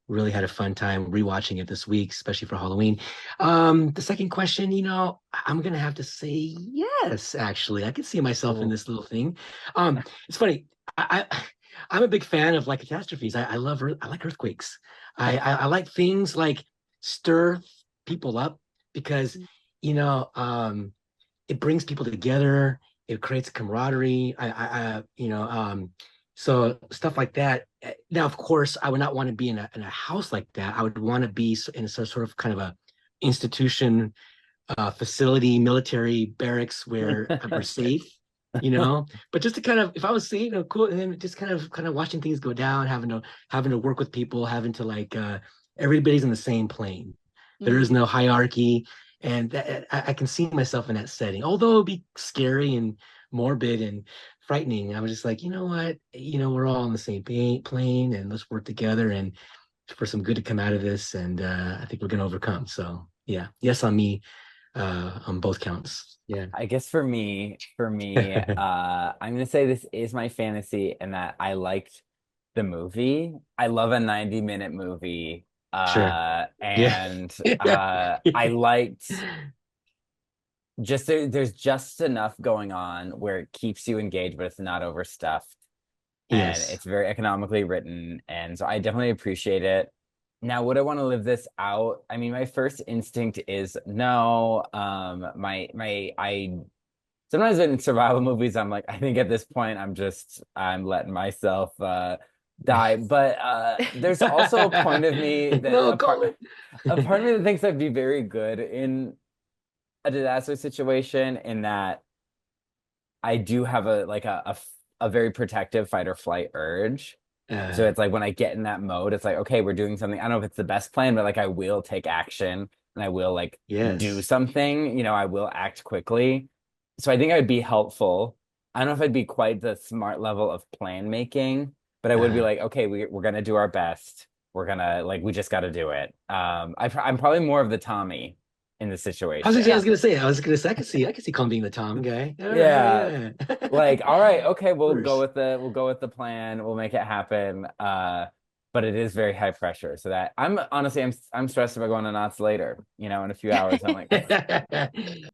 really had a fun time rewatching it this week, especially for Halloween. The second question, I'm gonna have to say yes, actually. I can see myself in Cool. this little thing. It's funny. I'm a big fan of like catastrophes. I like earthquakes. I like things like stir people up because you know it brings people together. It creates camaraderie. So stuff like that. Now, of course, I would not want to be in a house like that. I would want to be in some sort of kind of a institution, facility, military barracks where we're safe, But just to kind of, if I was safe, cool, and then just kind of watching things go down, having to work with people, having to like everybody's on the same plane. There is Mm. no hierarchy, and I can see myself in that setting. Although it'd be scary and morbid and frightening, I was just like, you know what, we're all on the same plane, and let's work together and for some good to come out of this. And I think we're gonna overcome. So yeah, yes on me on both counts. Yeah. I guess for me, I'm gonna say this is my fantasy and that I liked the movie. I love a 90-minute movie. Sure. Yeah. And Yeah. I liked just there's just enough going on where it keeps you engaged, but it's not overstuffed. And Yes. it's very economically written. And so I definitely appreciate it. Now, would I want to live this out? I mean, my first instinct is no. I sometimes in survival movies, I'm like, I think at this point, I'm letting myself die. But there's also a point of me that No, Cullen. a part of me that thinks I'd be very good in a disaster situation, in that I do have a very protective fight or flight urge. So Uh, it's like when I get in that mode, it's like, okay, we're doing something. I don't know if it's the best plan, but like I will take action and I will like do yes. something, I will act quickly. So I think I would be helpful. I don't know if I'd be quite the smart level of plan making, but I would be Uh, like, okay, we're gonna do our best. We're gonna like we just got to do it. I'm probably more of the Tommy in the I Yeah. was situation. gonna say, I could see Cullen being the Tom guy. All right, Yeah, yeah. like, all right, okay, Bruce. we'll go with the plan. We'll make it happen. But it is very high pressure. So that I'm stressed about going to Knott's later, in a few hours. I'm like,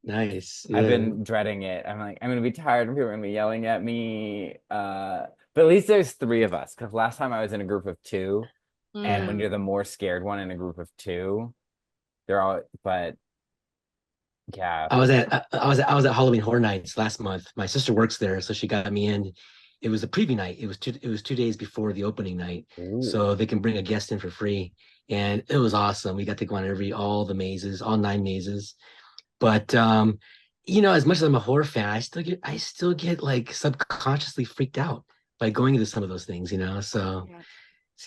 Nice. I've Yeah. been dreading it. I'm like, I'm gonna be tired and people are gonna be yelling at me. But at least there's three of us. Because last time I was in a group of two, and when Mm. you're the more scared one in a group of two, but yeah. I was at Halloween Horror Nights last month. My sister works there, so she got me in, it was a preview night. It was 2 days before the opening night, Ooh. so they can bring a guest in for free, and it was awesome. We got to go on all the mazes, all 9 mazes. But as much as I'm a horror fan, I still get like subconsciously freaked out by going into some of those things. Yeah. So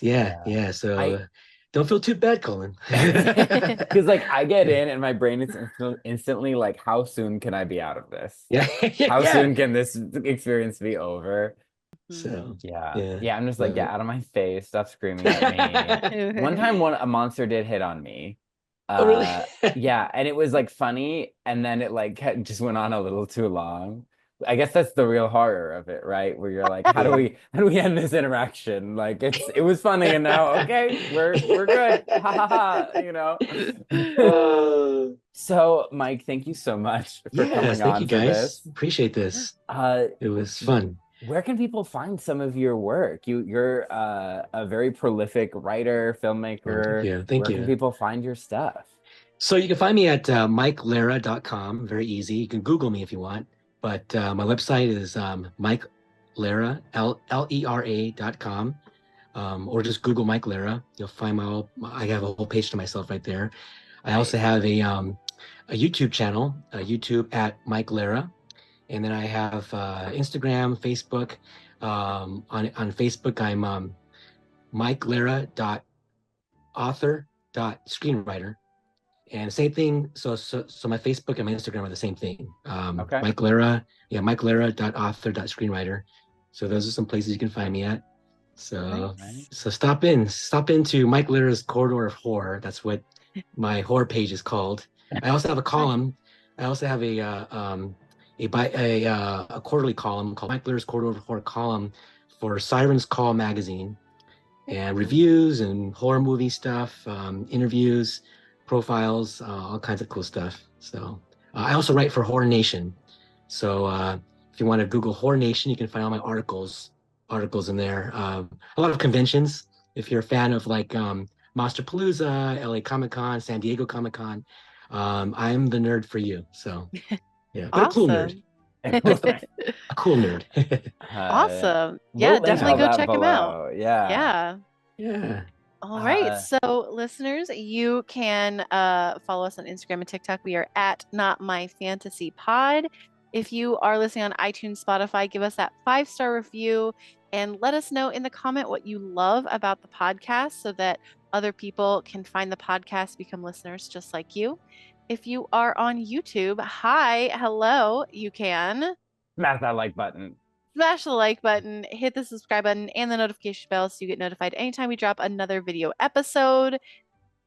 yeah, Yeah. yeah. So I don't feel too bad, Cullen. because like I get in and my brain is instantly like, how soon can I be out of this? Yeah, How yeah. soon can this experience be over? So Yeah. yeah, Yeah, I'm just like, love get it. out of my face. Stop screaming at me. One time a monster did hit on me. Oh, really? Uh yeah, and it was like funny and then it like just went on a little too long. I guess that's the real horror of it, right? Where you're like, how do Yeah. we end this interaction? Like it was funny and now okay, we're good. Ha ha ha, Oh, So, Mike, thank you so much for yes, coming thank you on for guys. this. Appreciate this. Uh It was fun. where can people find some of your work? You're a very prolific writer, Oh, thank filmmaker. you. Thank Where can you. people find your stuff? So you can find me at mikelera.com. Very easy. You can Google me if you want. But my website is Mike Lera, Lera.com. Or just Google Mike Lera. You'll find I have a whole page to myself right there. I also Nice. have a YouTube channel, YouTube at Mike Lera. And then I have Instagram, Facebook. On Facebook, I'm Mike Lera author screenwriter. And same thing. So my Facebook and my Instagram are the same thing. Okay. Mike Lera, yeah, Mike Lera .author.screenwriter. So those are some places you can find me at. So Nice. so stop into Mike Lera's Corridor of Horror. That's what my horror page is called. I also have a column. I also have a quarterly column called Mike Lera's Corridor of Horror column for Sirens Call magazine, and reviews and horror movie stuff, interviews, profiles, all kinds of cool stuff. So I also write for Horror Nation. So if you want to Google Horror Nation, you can find all my articles in there. A lot of conventions. If you're a fan of like Monsterpalooza, LA Comic Con, San Diego Comic Con, I'm the nerd for you. So yeah, but a cool nerd. Awesome. A cool nerd. Awesome. We'll Yeah, link definitely all go that check him out. below. Yeah. Yeah. Yeah. All right. Uh, So, listeners, you can follow us on Instagram and TikTok. We are at Not My Fantasy Pod. If you are listening on iTunes, Spotify, give us that 5-star review and let us know in the comment what you love about the podcast so that other people can find the podcast, become listeners just like you. If you are on YouTube, hi, hello, you can smash that like button. smash the like button, hit the subscribe button, and the notification bell so you get notified anytime we drop another video episode.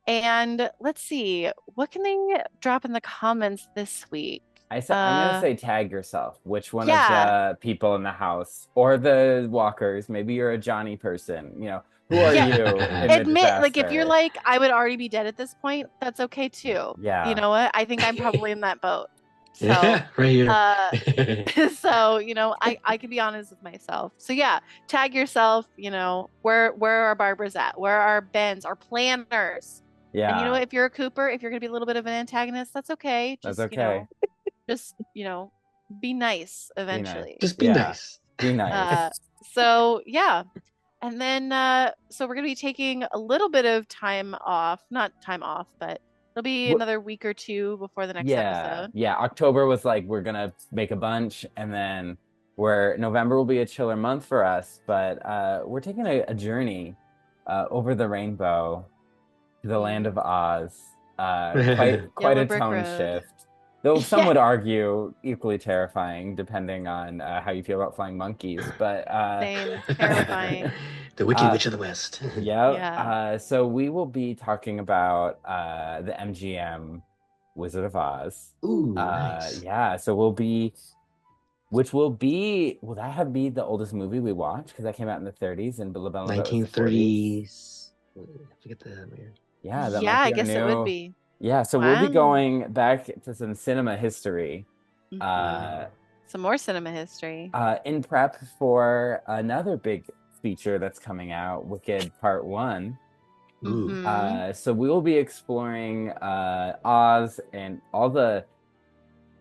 And let's see, what can they drop in the comments this week? I'm gonna say tag yourself. Which one of Yeah, the people in the house or the walkers? Maybe you're a Johnny person. Who are yeah. you in the Admit, like if you're disaster? like, I would already be dead at this point, that's okay too. You Yeah. know what? I think I'm probably in that boat. So, Yeah, right here. uh, so I can be honest with myself. So yeah, tag yourself. Where are Barbara's at? Where are Ben's? Our planners? And Yeah. if you're a Cooper, if you're gonna be a little bit of an antagonist, that's okay. That's Just okay. just be nice Be nice. eventually. Just be Yeah. nice. Be nice. So yeah. And then so we're gonna be taking a little bit of time off, not time off, but it'll be Wh- another week or two before the next Yeah. episode. Yeah. October was like, we're gonna make a bunch, and then November will be a chiller month for us, but we're taking a journey over the rainbow to the land of Oz. Quite Yellow a Brick tone Road. shift. Though some Yeah, would argue equally terrifying, depending on how you feel about flying monkeys. But same. Terrifying. The Wicked uh, Witch of the West. yeah. Yeah. So we will be talking about the MGM Wizard of Oz. Ooh, nice. Yeah. So will that have be the oldest movie we watched? Because that came out in the 30s and La Belle and the Bête was the 40s. 1930s. I forget the year. Yeah, that Yeah, might I be our guess it would new. be. Yeah, so we'll be Wow. going back to some cinema history. Mhm. Some more cinema history. In prep for another big feature that's coming out, Wicked Part 1. Ooh. Mhm. So we will be exploring Oz and all the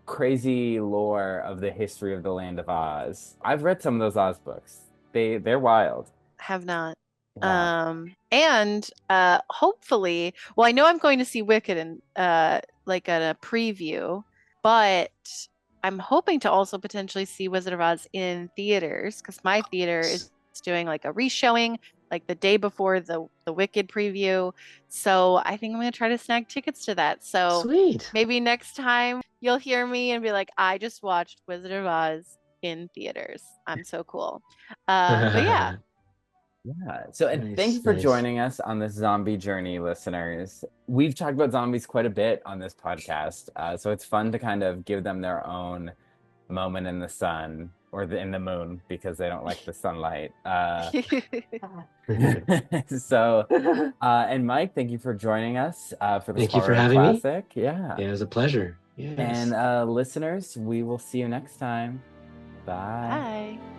crazy lore of the history of the land of Oz. I've read some of those Oz books. They're wild. Have not. Yeah. And hopefully, well, I know I'm going to see Wicked in like at a preview, but I'm hoping to also potentially see Wizard of Oz in theaters because my theater is doing like a reshowing like the day before the Wicked preview. So I think I'm gonna try to snag tickets to that. So Sweet. maybe next time you'll hear me and be like, I just watched Wizard of Oz in theaters. I'm so cool. But yeah. Yeah. So, and thank you Nice, for nice. joining us on this zombie journey, listeners. We've talked about zombies quite a bit on this podcast. So it's fun to kind of give them their own moment in the sun or in the moon because they don't like the sunlight. So, and Mike, thank you for joining us for this Thank you for horror having me. classic. Yeah. Yeah, it was a pleasure. And Yes. listeners, we will see you next time. Bye. Bye.